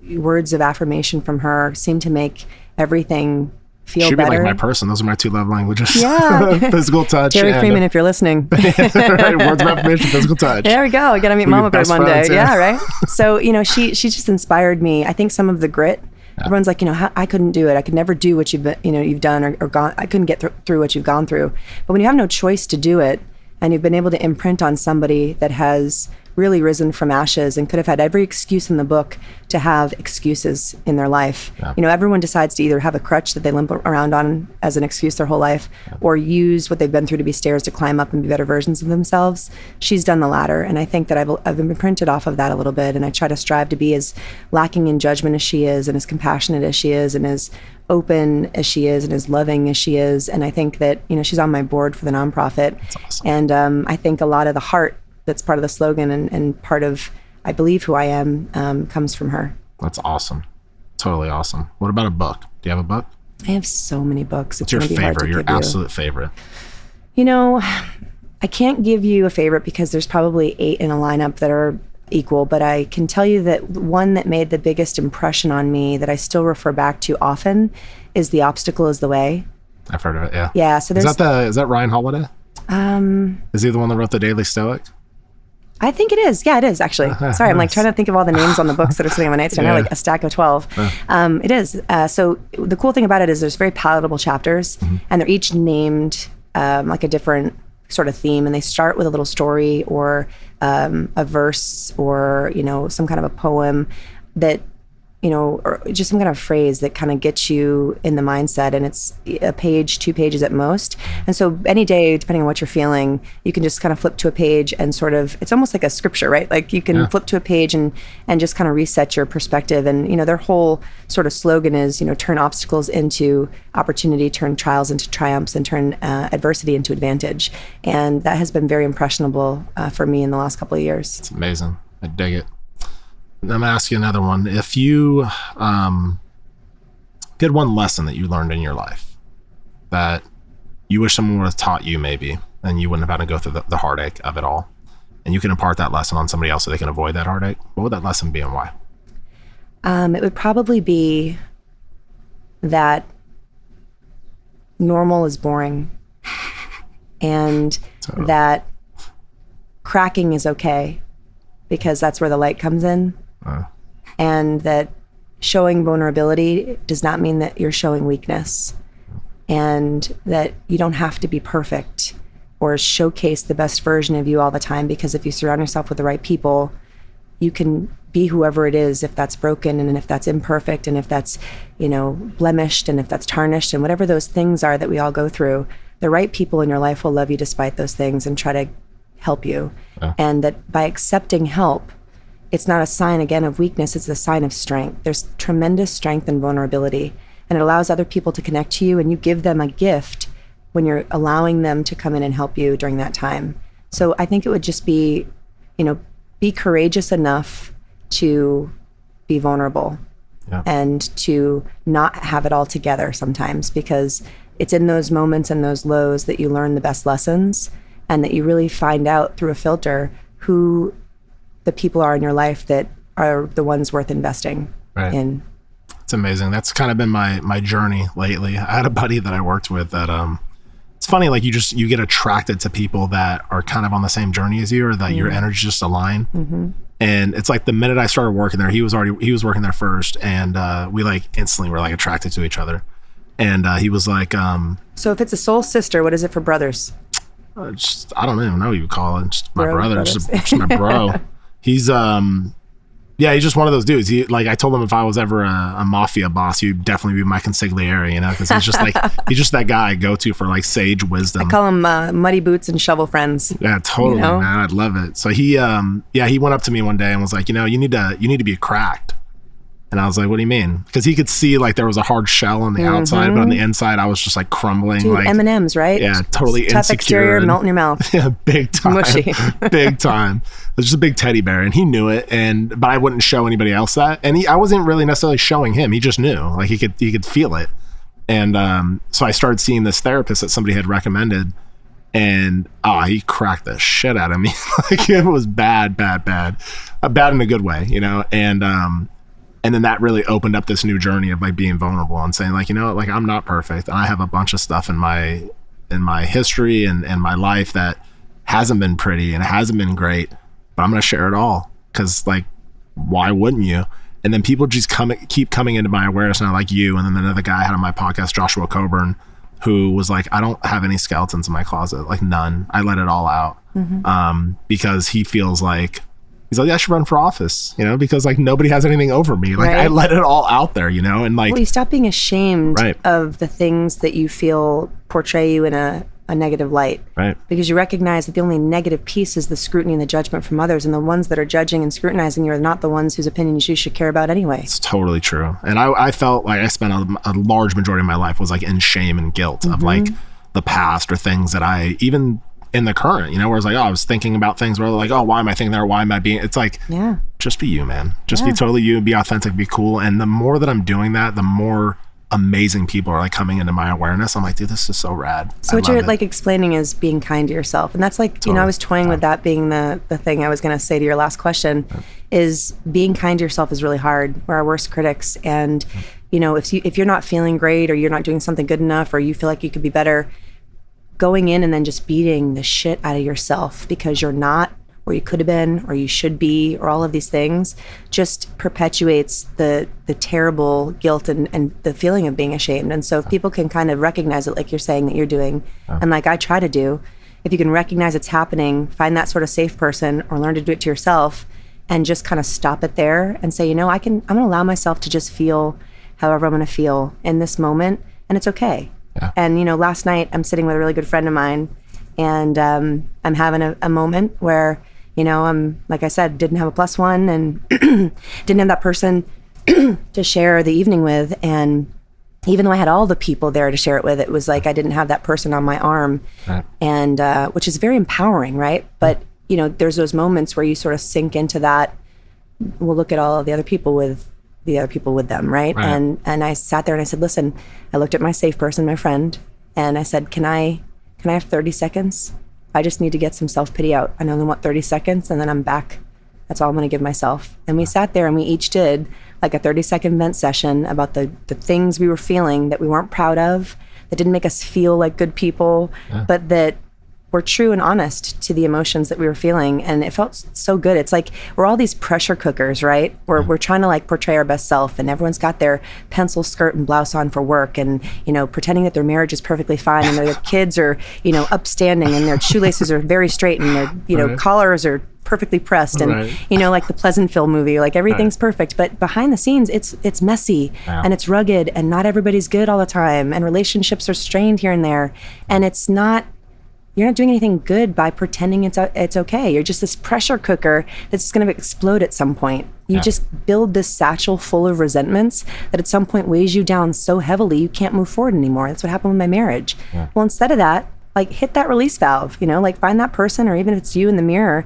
C: words of affirmation from her seem to make everything feel
B: She'd
C: better.
B: be like my person. Those are my 2 love languages.
C: Yeah.
B: Physical touch.
C: Terry Freeman, if you're listening.
B: Right, words of affirmation, physical touch.
C: There we go. I got to meet Mama Bird one day.
B: Yeah,
C: right. So, she just inspired me. I think some of the grit, everyone's like, I couldn't do it. I could never do what you've done or gone. I couldn't get through what you've gone through. But when you have no choice to do it, and you've been able to imprint on somebody that has really risen from ashes and could have had every excuse in the book to have excuses in their life. Yeah. Everyone decides to either have a crutch that they limp around on as an excuse their whole life, or use what they've been through to be stairs to climb up and be better versions of themselves. She's done the latter. And I think that I've been imprinted off of that a little bit. And I try to strive to be as lacking in judgment as she is, and as compassionate as she is, and as open as she is, and as loving as she is. And I think that, she's on my board for the nonprofit.
B: That's awesome.
C: And I think a lot of the heart that's part of the slogan and part of, I believe, who I am, comes from her.
B: That's awesome. Totally awesome. What about a book? Do you have a book?
C: I have so many books.
B: What's your favorite, your absolute favorite?
C: I can't give you a favorite because there's probably 8 in a lineup that are equal, but I can tell you that one that made the biggest impression on me that I still refer back to often is The Obstacle is the Way.
B: I've heard of it, yeah.
C: Yeah, so there's...
B: Is that Ryan Holiday? Is he the one that wrote The Daily Stoic?
C: I think it is. Yeah, it is actually. Sorry, I'm like trying to think of all the names on the books that are sitting on my nightstand. I have like a stack of 12. It is. So the cool thing about it is there's very palatable chapters, and they're each named like a different sort of theme, and they start with a little story or a verse or, some kind of a poem that, or just some kind of phrase that kind of gets you in the mindset. And it's a page, 2 pages at most. And so any day, depending on what you're feeling, you can just kind of flip to a page and sort of, it's almost like a scripture, right? Like you can flip to a page and just kind of reset your perspective. And, their whole sort of slogan is, turn obstacles into opportunity, turn trials into triumphs, and turn adversity into advantage. And that has been very impressionable for me in the last couple of years.
B: It's amazing. I dig it. I'm going to ask you another one. If you did one lesson that you learned in your life that you wish someone would have taught you maybe, and you wouldn't have had to go through the heartache of it all, and you can impart that lesson on somebody else so they can avoid that heartache, what would that lesson be and why?
C: It would probably be that normal is boring and that cracking is okay because that's where the light comes in. And that showing vulnerability does not mean that you're showing weakness, and that you don't have to be perfect or showcase the best version of you all the time, because if you surround yourself with the right people, you can be whoever it is, if that's broken and if that's imperfect and if that's, blemished and if that's tarnished and whatever those things are that we all go through. The right people in your life will love you despite those things and try to help you. And that by accepting help, it's not a sign, again, of weakness, it's a sign of strength. There's tremendous strength in vulnerability, and it allows other people to connect to you, and you give them a gift when you're allowing them to come in and help you during that time. So I think it would just be, be courageous enough to be vulnerable and to not have it all together sometimes, because it's in those moments and those lows that you learn the best lessons, and that you really find out through a filter who the people are in your life that are the ones worth investing in.
B: It's amazing. That's kind of been my journey lately. I had a buddy that I worked with that it's funny, like you get attracted to people that are kind of on the same journey as you, or that your energies just align. And it's like the minute I started working there, he was working there first, and we like instantly were like attracted to each other. And he was like,
C: so if it's a soul sister, what is it for brothers?
B: I don't even know what you would call it. Just my brother,
C: brothers.
B: just my bro. He's he's just one of those dudes. I told him if I was ever a mafia boss, he'd definitely be my consigliere, because he's just he's just that guy I go to for like sage wisdom.
C: I call him muddy boots and shovel friends.
B: Yeah, totally, man. I'd love it. So he went up to me one day and was like, you need to be cracked. And I was like, what do you mean? Because he could see like there was a hard shell on the outside, but on the inside I was just like crumbling.
C: Dude, like M&Ms, right?
B: Yeah, totally
C: tough
B: insecure.
C: Exterior, melt in your mouth.
B: Yeah, big time.
C: Mushy.
B: Big time. It was just a big teddy bear, and he knew it. But I wouldn't show anybody else that. And I wasn't really necessarily showing him. He just knew. Like he could feel it. And so I started seeing this therapist that somebody had recommended, and he cracked the shit out of me. Like it was bad in a good way, and then that really opened up this new journey of like being vulnerable and saying like, like I'm not perfect. And I have a bunch of stuff in my history and my life that hasn't been pretty and it hasn't been great, but I'm going to share it all. Cause like, why wouldn't you? And then people just keep coming into my awareness, and I like you. And then another guy I had on my podcast, Joshua Coburn, who was like, I don't have any skeletons in my closet, like none. I let it all out. Because he feels like, he's like, I should run for office, because like nobody has anything over me. Like I let it all out there, and like.
C: Well, you stop being ashamed of the things that you feel portray you in a negative light. Right. Because you recognize that the only negative piece is the scrutiny and the judgment from others. And the ones that are judging and scrutinizing you are not the ones whose opinions you should care about anyway. It's
B: totally true. And I felt like I spent a large majority of my life was like in shame and guilt of like the past or things that I even in the current, where it's like, I was thinking about things where like, why am I thinking that? Or why am I being, it's like, just be you, man. Just be totally you and be authentic, be cool. And the more that I'm doing that, the more amazing people are like coming into my awareness. I'm like, dude, this is so rad.
C: So what you're like explaining is being kind to yourself. And that's like, I was toying with that being the thing I was going to say to your last question is being kind to yourself is really hard. We're our worst critics. And, if you're not feeling great or you're not doing something good enough or you feel like you could be better, going in and then just beating the shit out of yourself because you're not where you could have been or you should be or all of these things just perpetuates the terrible guilt and the feeling of being ashamed. And so if people can kind of recognize it like you're saying that you're doing, and like I try to do, if you can recognize it's happening, find that sort of safe person or learn to do it to yourself and just kind of stop it there and say, I'm going to allow myself to just feel however I'm going to feel in this moment, and it's okay. Yeah. And, last night I'm sitting with a really good friend of mine and I'm having a moment where, I'm, like I said, didn't have a plus one and didn't have that person to share the evening with. And even though I had all the people there to share it with, it was like I didn't have that person on my arm. Right. And which is very empowering, right? But, there's those moments where you sort of sink into that, we'll look at all of the other people with them, right? And I sat there and I said, listen, I looked at my safe person, my friend, and I said, can I have 30 seconds? I just need to get some self-pity out. I only want 30 seconds and then I'm back. That's all I'm going to give myself. And we sat there and we each did like a 30-second vent session about the things we were feeling that we weren't proud of, that didn't make us feel like good people, but that were true and honest to the emotions that we were feeling. And it felt so good. It's like we're all these pressure cookers, right? We're trying to like portray our best self, and everyone's got their pencil skirt and blouse on for work and, pretending that their marriage is perfectly fine and their kids are, upstanding and their shoelaces are very straight and their, collars are perfectly pressed and, like the Pleasantville movie, like everything's perfect. But behind the scenes, it's messy and it's rugged and not everybody's good all the time. And relationships are strained here and there. And you're not doing anything good by pretending it's okay. You're just this pressure cooker that's going to explode at some point. You just build this satchel full of resentments that at some point weighs you down so heavily you can't move forward anymore. That's what happened with my marriage. Yeah. Well, instead of that, like hit that release valve, like find that person, or even if it's you in the mirror,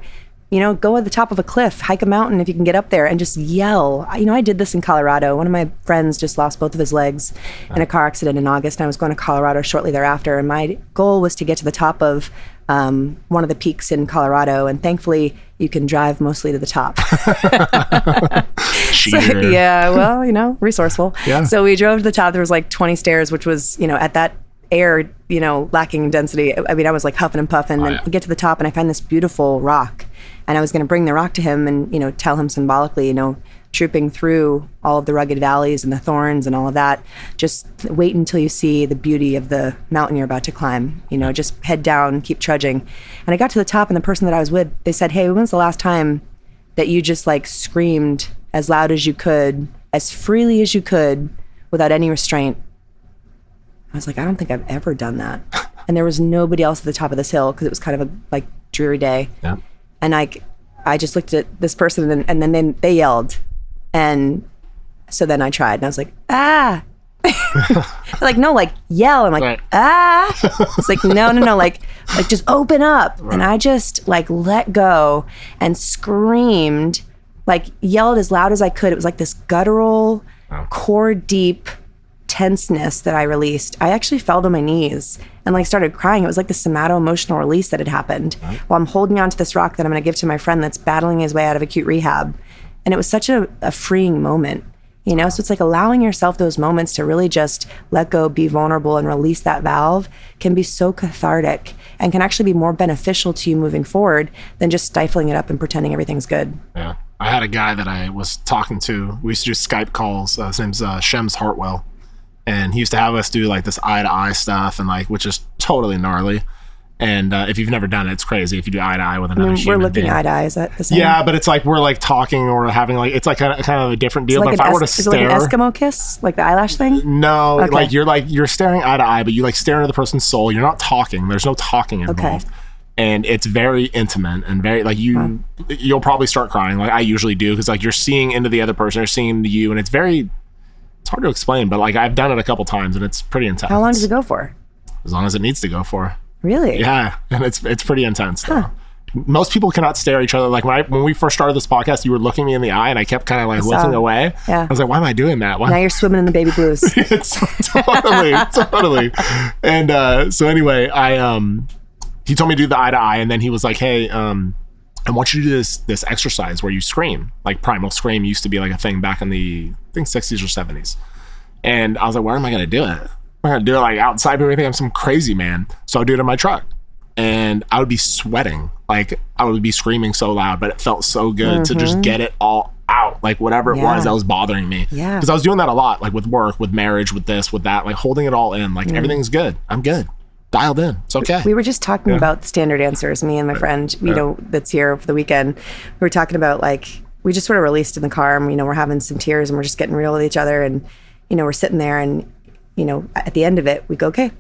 C: go at the top of a cliff, hike a mountain if you can get up there and just yell. I did this in Colorado. One of my friends just lost both of his legs in a car accident in August, and I was going to Colorado shortly thereafter. And my goal was to get to the top of one of the peaks in Colorado. And thankfully, you can drive mostly to the top. Resourceful. Yeah. So we drove to the top. There was like 20 stairs, which was, at that air, lacking in density. I mean, I was like huffing and puffing and get to the top and I find this beautiful rock. And I was going to bring the rock to him and, tell him symbolically, trooping through all of the rugged valleys and the thorns and all of that, just wait until you see the beauty of the mountain you're about to climb. Just head down, keep trudging. And I got to the top, and the person that I was with, they said, hey, when was the last time that you just like screamed as loud as you could, as freely as you could, without any restraint? I was like, I don't think I've ever done that. And there was nobody else at the top of this hill because it was kind of a dreary day. Yeah. And I just looked at this person, and then they yelled. And so then I tried, and I was like, ah. Like, no, like yell. I'm like, right. Ah. It's like, no, like just open up. Right. And I just like let go and screamed, like yelled as loud as I could. It was like this guttural, core deep tenseness that I released. I actually fell to my knees and like started crying. It was like the somato-emotional release that had happened while I'm holding on to this rock that I'm going to give to my friend that's battling his way out of acute rehab. And it was such a freeing moment, So it's like allowing yourself those moments to really just let go, be vulnerable, and release that valve can be so cathartic and can actually be more beneficial to you moving forward than just stifling it up and pretending everything's good.
B: Yeah. I had a guy that I was talking to. We used to do Skype calls. His name's Shems Hartwell. And he used to have us do like this eye-to-eye stuff, and like, which is totally gnarly. And if you've never done it, it's crazy if you do eye-to-eye with another human
C: We're looking
B: being.
C: eye to eye, is that the same?
B: Yeah, but it's like we're like talking or having like, it's like kind of a different deal.
C: Like
B: but if I were to stare...
C: Is it like an Eskimo kiss? Like the eyelash thing?
B: No, okay. You're staring eye to eye, but you like stare into the person's soul. You're not talking. There's no talking involved. Okay. And it's very intimate and very like you'll probably start crying. Like I usually do, because like you're seeing into the other person, they're seeing into you, and it's hard to explain, but like I've done it a couple times and it's pretty intense.
C: How long does it go for?
B: As long as it needs to go for.
C: Really?
B: Yeah, and it's pretty intense though. Huh. Most people cannot stare at each other. Like when we first started this podcast, you were looking me in the eye and I kept kind of like looking away. Yeah. I was like, why am I doing that? Why?
C: Now you're swimming in the baby blues.
B: Totally. And so anyway, he told me to do the eye to eye, and then he was like, hey, I want you to do this exercise where you scream. Like primal scream used to be like a thing back in the, I think 60s or 70s. And I was like, where am I going to do it? I'm going to do it like outside. People think I'm some crazy man. So I do it in my truck. And I would be sweating. Like I would be screaming so loud, but it felt so good to just get it all out. Like whatever it was that was bothering me. Yeah. Because I was doing that a lot, like with work, with marriage, with this, with that, like holding it all in. Like everything's good. I'm good. Dialed in. It's okay.
C: We were just talking about standard answers, me and my friend, that's here for the weekend. We were talking about like, we just sort of released in the car, and, we're having some tears and we're just getting real with each other. And, we're sitting there and, at the end of it, we go, okay,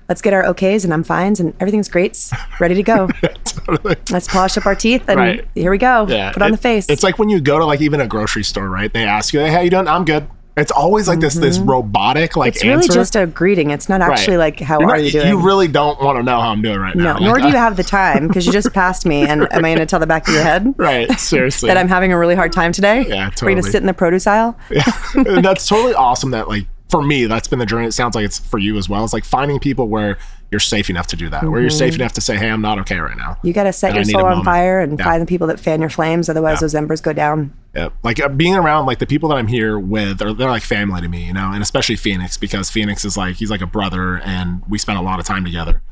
C: let's get our okays and I'm fines and everything's great, ready to go. Totally. Let's polish up our teeth and here we go. Yeah. Put on the face.
B: It's like when you go to like even a grocery store, right? They ask you, hey, how you doing? I'm good. It's always like this robotic like answer.
C: It's really just a greeting. It's not actually like, how are you doing?
B: You really don't want to know how I'm doing right now.
C: No, nor do you have the time, because you just passed me, and am I going to tell the back of your head?
B: Right, seriously.
C: That I'm having a really hard time today?
B: Yeah, totally.
C: Are you going to sit in the produce aisle?
B: Yeah, and that's totally awesome that like, for me, that's been the journey. It sounds like it's for you as well. It's like finding people where you're safe enough to do that, where you're safe enough to say, hey, I'm not okay right now.
C: You got to set your soul on fire and find the people that fan your flames. Otherwise, those embers go down.
B: Yeah. Like being around like the people that I'm here with, they're like family to me, and especially Phoenix, because Phoenix is like, he's like a brother and we spent a lot of time together.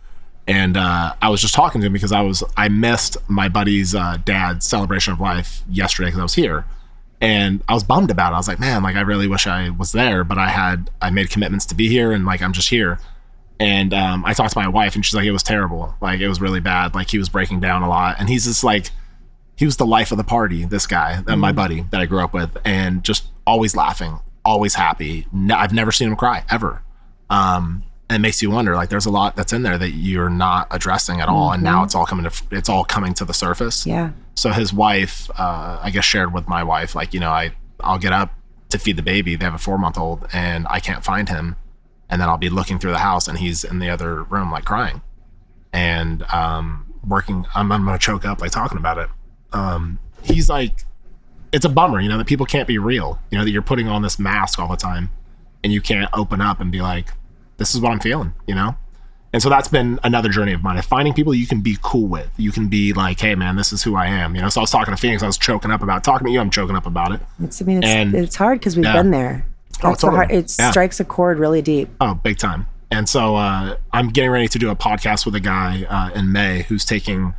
B: And I was just talking to him because I missed my buddy's dad's celebration of life yesterday because I was here. And I was bummed about it. I was like, man, like I really wish I was there, but I made commitments to be here, and like I'm just here. And I talked to my wife, and she's like, it was terrible. Like it was really bad. Like he was breaking down a lot, and he's just like, he was the life of the party. This guy, my buddy that I grew up with, and just always laughing, always happy. I've never seen him cry ever. And it makes you wonder, like there's a lot that's in there that you're not addressing at all, and now it's all coming to the surface.
C: Yeah.
B: So his wife, I guess, shared with my wife, like, I'll get up to feed the baby. They have a 4-month-old, and I can't find him. And then I'll be looking through the house, and he's in the other room, like crying. And I'm going to choke up, like talking about it. He's like, it's a bummer, that people can't be real, that you're putting on this mask all the time, and you can't open up and be like, this is what I'm feeling, And so that's been another journey of mine, of finding people you can be cool with. You can be like, hey man, this is who I am. So I was talking to Phoenix, I was choking up about it. Talking to you, I'm choking up about it.
C: It's hard because we've been there. That's
B: totally.
C: It strikes a chord really deep.
B: Oh, big time. And so I'm getting ready to do a podcast with a guy in May who's taking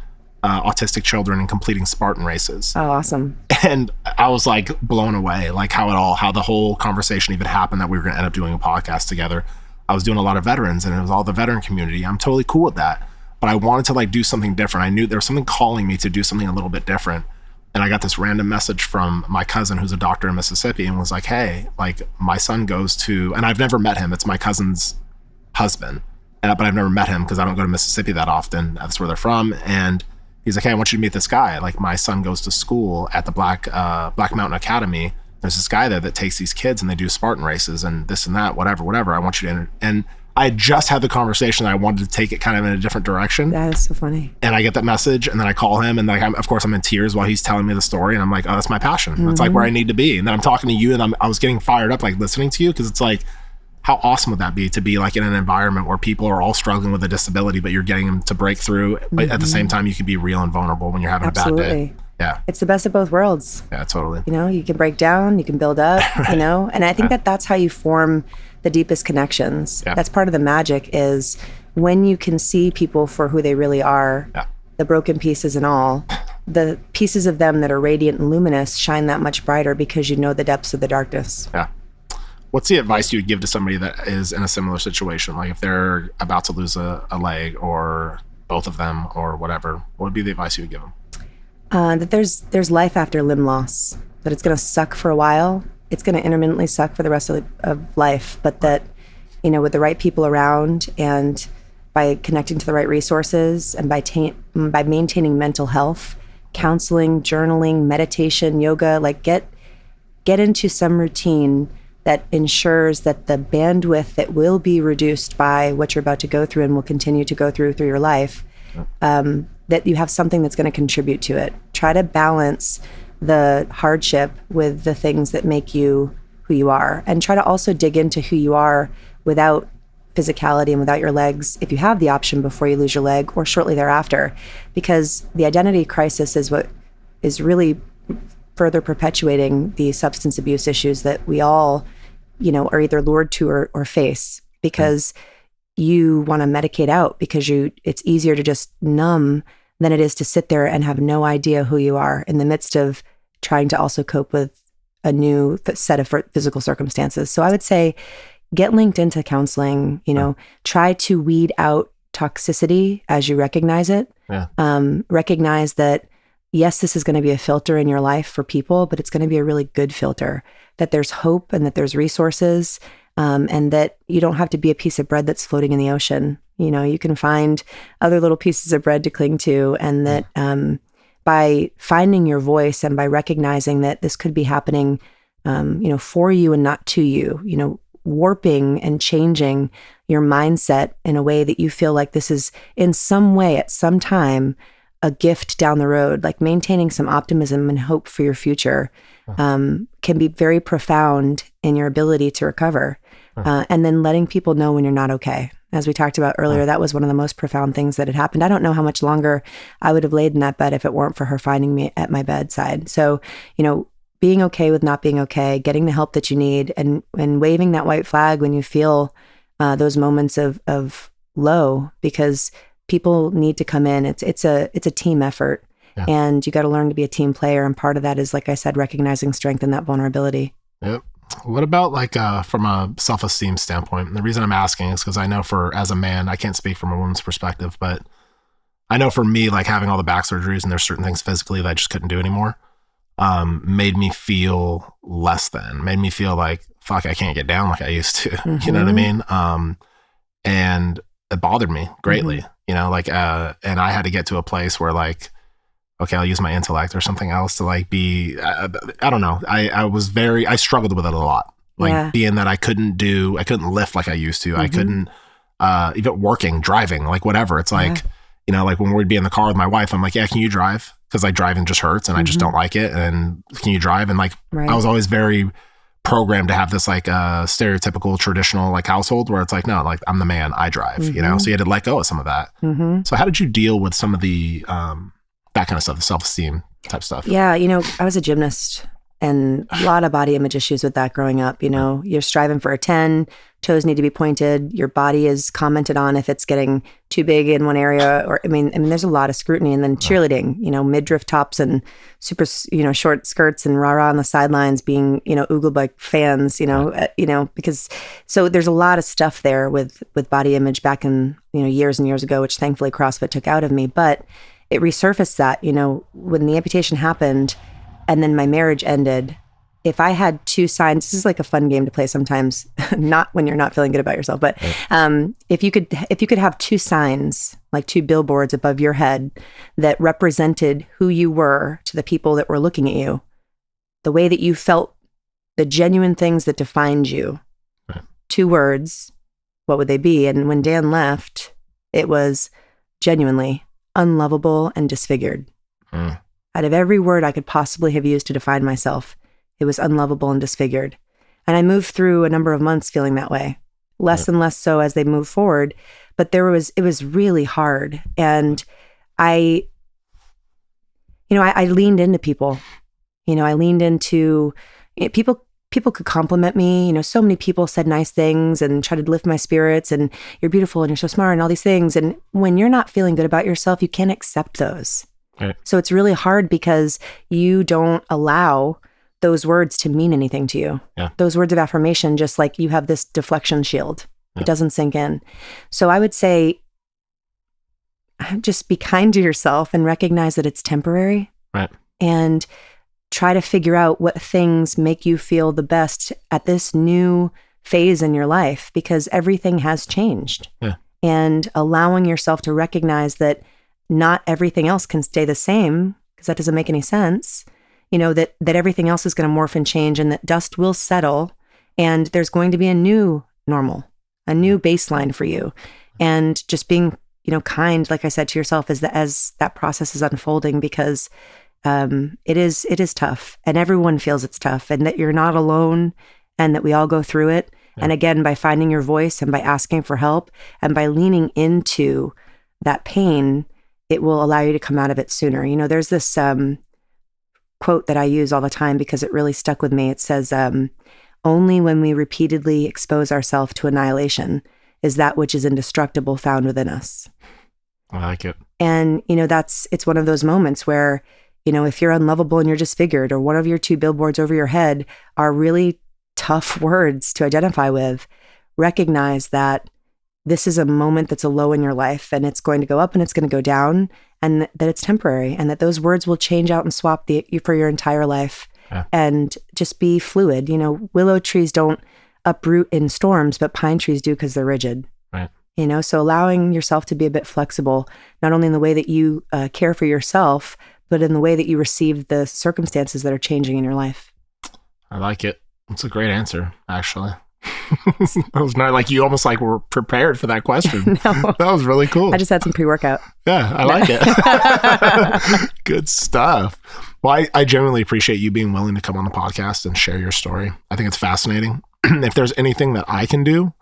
B: autistic children and completing Spartan races.
C: Oh, awesome.
B: And I was like blown away, like how the whole conversation even happened that we were going to end up doing a podcast together. I was doing a lot of veterans and it was all the veteran community. I'm totally cool with that. But I wanted to like do something different. I knew there was something calling me to do something a little bit different. And I got this random message from my cousin who's a doctor in Mississippi and was like, hey, like my son goes to, and I've never met him. It's my cousin's husband. But I've never met him because I don't go to Mississippi that often. That's where they're from. And he's like, hey, I want you to meet this guy. Like my son goes to school at the Black Mountain Academy. There's this guy there that takes these kids and they do Spartan races and this and that, whatever. I want you to enter. And I had just had the conversation that I wanted to take it kind of in a different direction.
C: That is so funny.
B: And I get that message and then I call him and like, of course I'm in tears while he's telling me the story. And I'm like, oh, that's my passion. That's like where I need to be. And then I'm talking to you and I was getting fired up, like listening to you. Cause it's like, how awesome would that be to be like in an environment where people are all struggling with a disability, but you're getting them to break through. But at the same time, you can be real and vulnerable when you're having a bad day. Yeah.
C: It's the best of both worlds.
B: Yeah, totally.
C: You know, you can break down, you can build up, you know, and I think that's how you form the deepest connections. Yeah. That's part of the magic is when you can see people for who they really are, the broken pieces and all, the pieces of them that are radiant and luminous shine that much brighter because you know the depths of the darkness.
B: Yeah. What's the advice you would give to somebody that is in a similar situation? Like if they're about to lose a leg or both of them or whatever, what would be the advice you would give them?
C: That there's life after limb loss, that it's going to suck for a while. It's going to intermittently suck for the rest of life, but that, you know, with the right people around and by connecting to the right resources and by maintaining mental health, counseling, journaling, meditation, yoga, like get into some routine that ensures that the bandwidth that will be reduced by what you're about to go through and will continue to go through your life, that you have something that's going to contribute to it. Try to balance the hardship with the things that make you who you are, and try to also dig into who you are without physicality and without your legs, if you have the option before you lose your leg or shortly thereafter, because the identity crisis is what is really further perpetuating the substance abuse issues that we all, you know, are either lured to or face, because you want to medicate out because it's easier to just numb than it is to sit there and have no idea who you are in the midst of trying to also cope with a new set of physical circumstances. So I would say get linked into counseling, you know, try to weed out toxicity as you recognize it. Yeah. Recognize that, yes, this is going to be a filter in your life for people, but it's going to be a really good filter, that there's hope and that there's resources, and that you don't have to be a piece of bread that's floating in the ocean. You know, you can find other little pieces of bread to cling to, and that by finding your voice and by recognizing that this could be happening, you know, for you and not to you, you know, warping and changing your mindset in a way that you feel like this is in some way at some time a gift down the road, like maintaining some optimism and hope for your future, can be very profound in your ability to recover. And then letting people know when you're not okay. As we talked about earlier, that was one of the most profound things that had happened. I don't know how much longer I would have laid in that bed if it weren't for her finding me at my bedside. So, you know, being okay with not being okay, getting the help that you need, and waving that white flag when you feel those moments of low, because people need to come in. It's a team effort, and you got to learn to be a team player. And part of that is, like I said, recognizing strength in that vulnerability.
B: Yep. What about like from a self-esteem standpoint? And the reason I'm asking is because I know as a man, I can't speak from a woman's perspective, but I know for me, like having all the back surgeries and there's certain things physically that I just couldn't do anymore, made me feel less than, made me feel like, fuck, I can't get down like I used to, you know what I mean? And it bothered me greatly, you know, like, and I had to get to a place where like, okay, I'll use my intellect or something else to like be, I don't know. I struggled with it a lot. Like being that I couldn't lift like I used to. I couldn't, even working, driving, like whatever. It's like, you know, like when we'd be in the car with my wife, I'm like, yeah, can you drive? Cause like driving just hurts and I just don't like it. And can you drive? And like, I was always very programmed to have this like stereotypical traditional like household where it's like, no, like I'm the man, I drive, you know? So you had to let go of some of that. So how did you deal with some of the, that kind of stuff, the self-esteem type stuff?
C: Yeah, you know, I was a gymnast And a lot of body image issues with that growing up. You know, you're striving for a 10, toes need to be pointed. Your body is commented on if it's getting too big in one area. Or, I mean, there's a lot of scrutiny. And then cheerleading, you know, midriff tops and super, you know, short skirts and rah-rah on the sidelines being, you know, oogled by fans, you know, because, so there's a lot of stuff there with body image back in, you know, years and years ago, which thankfully CrossFit took out of me. But it resurfaced that, you know, when the amputation happened, and then my marriage ended. If I had 2 signs, this is like a fun game to play sometimes, not when you're not feeling good about yourself, but if you could have 2 signs, like 2 billboards above your head that represented who you were to the people that were looking at you, the way that you felt, the genuine things that defined you, 2 words, what would they be? And when Dan left, it was genuinely unlovable and disfigured. Out of every word I could possibly have used to define myself, it was unlovable and disfigured. And I moved through a number of months feeling that way, less and less so as they moved forward. But it was really hard. And I leaned into people. You know, I leaned into people could compliment me. You know, so many people said nice things and tried to lift my spirits and you're beautiful and you're so smart and all these things. And when you're not feeling good about yourself, you can't accept those. Right. So it's really hard because you don't allow those words to mean anything to you. Yeah. Those words of affirmation, just like you have this deflection shield. Yeah. It doesn't sink in. So I would say just be kind to yourself and recognize that it's temporary. Right. And try to figure out what things make you feel the best at this new phase in your life, because everything has changed. Yeah. And allowing yourself to recognize that not everything else can stay the same, because that doesn't make any sense. You know, that everything else is going to morph and change and that dust will settle and there's going to be a new normal, a new baseline for you. And just being, you know, kind, like I said, to yourself as that process is unfolding, because it is tough and everyone feels it's tough and that you're not alone and that we all go through it. Yeah. And again, by finding your voice and by asking for help and by leaning into that pain, it will allow you to come out of it sooner. You know, there's this quote that I use all the time because it really stuck with me. It says, only when we repeatedly expose ourselves to annihilation is that which is indestructible found within us.
B: I like it.
C: And, you know, it's one of those moments where, you know, if you're unlovable and you're disfigured, or one of your 2 billboards over your head are really tough words to identify with, recognize that this is a moment that's a low in your life and it's going to go up and it's going to go down, and that it's temporary and that those words will change out and swap for your entire life. Yeah. And just be fluid. You know, willow trees don't uproot in storms, but pine trees do because they're rigid. Right. You know, so allowing yourself to be a bit flexible, not only in the way that you care for yourself, but in the way that you receive the circumstances that are changing in your life.
B: I like it. It's a great answer, actually. That was not like you almost like were prepared for that question. No. That was really cool.
C: I just had some pre-workout.
B: Yeah, I like it. Good stuff. Well, I genuinely appreciate you being willing to come on the podcast and share your story. I think it's fascinating. If there's anything that I can do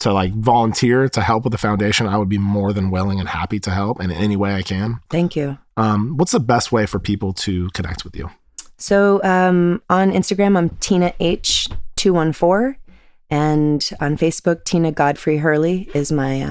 B: to like volunteer to help with the foundation, I would be more than willing and happy to help in any way I can.
C: Thank you.
B: What's the best way for people to connect with you?
C: So on Instagram, I'm Tina H214. And on Facebook, Tina Godfrey Hurley is my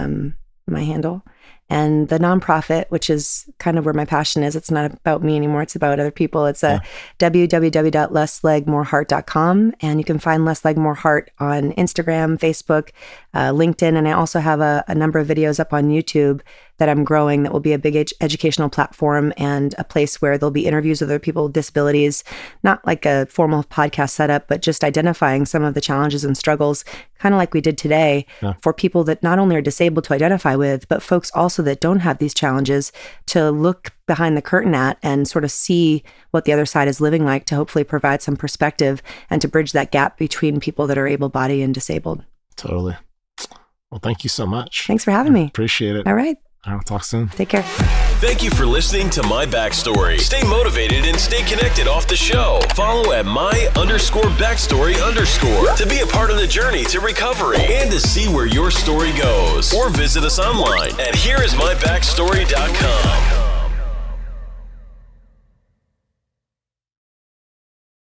C: my handle. And the nonprofit, which is kind of where my passion is, it's not about me anymore, it's about other people. It's www.lesslegmoreheart.com. And you can find Less Leg More Heart on Instagram, Facebook, LinkedIn. And I also have a number of videos up on YouTube that I'm growing that will be a big educational platform and a place where there'll be interviews with other people with disabilities, not like a formal podcast setup, but just identifying some of the challenges and struggles, kind of like we did today, for people that not only are disabled to identify with, but folks also that don't have these challenges to look behind the curtain at and sort of see what the other side is living like, to hopefully provide some perspective and to bridge that gap between people that are able-bodied and disabled.
B: Totally. Well, thank you so much.
C: Thanks for having me.
B: Appreciate it.
C: All right.
B: I'll talk soon.
C: Take care.
A: Thank you for listening to My Backstory. Stay motivated and stay connected off the show. Follow at my_backstory_ to be a part of the journey to recovery and to see where your story goes. Or visit us online at hereismybackstory.com.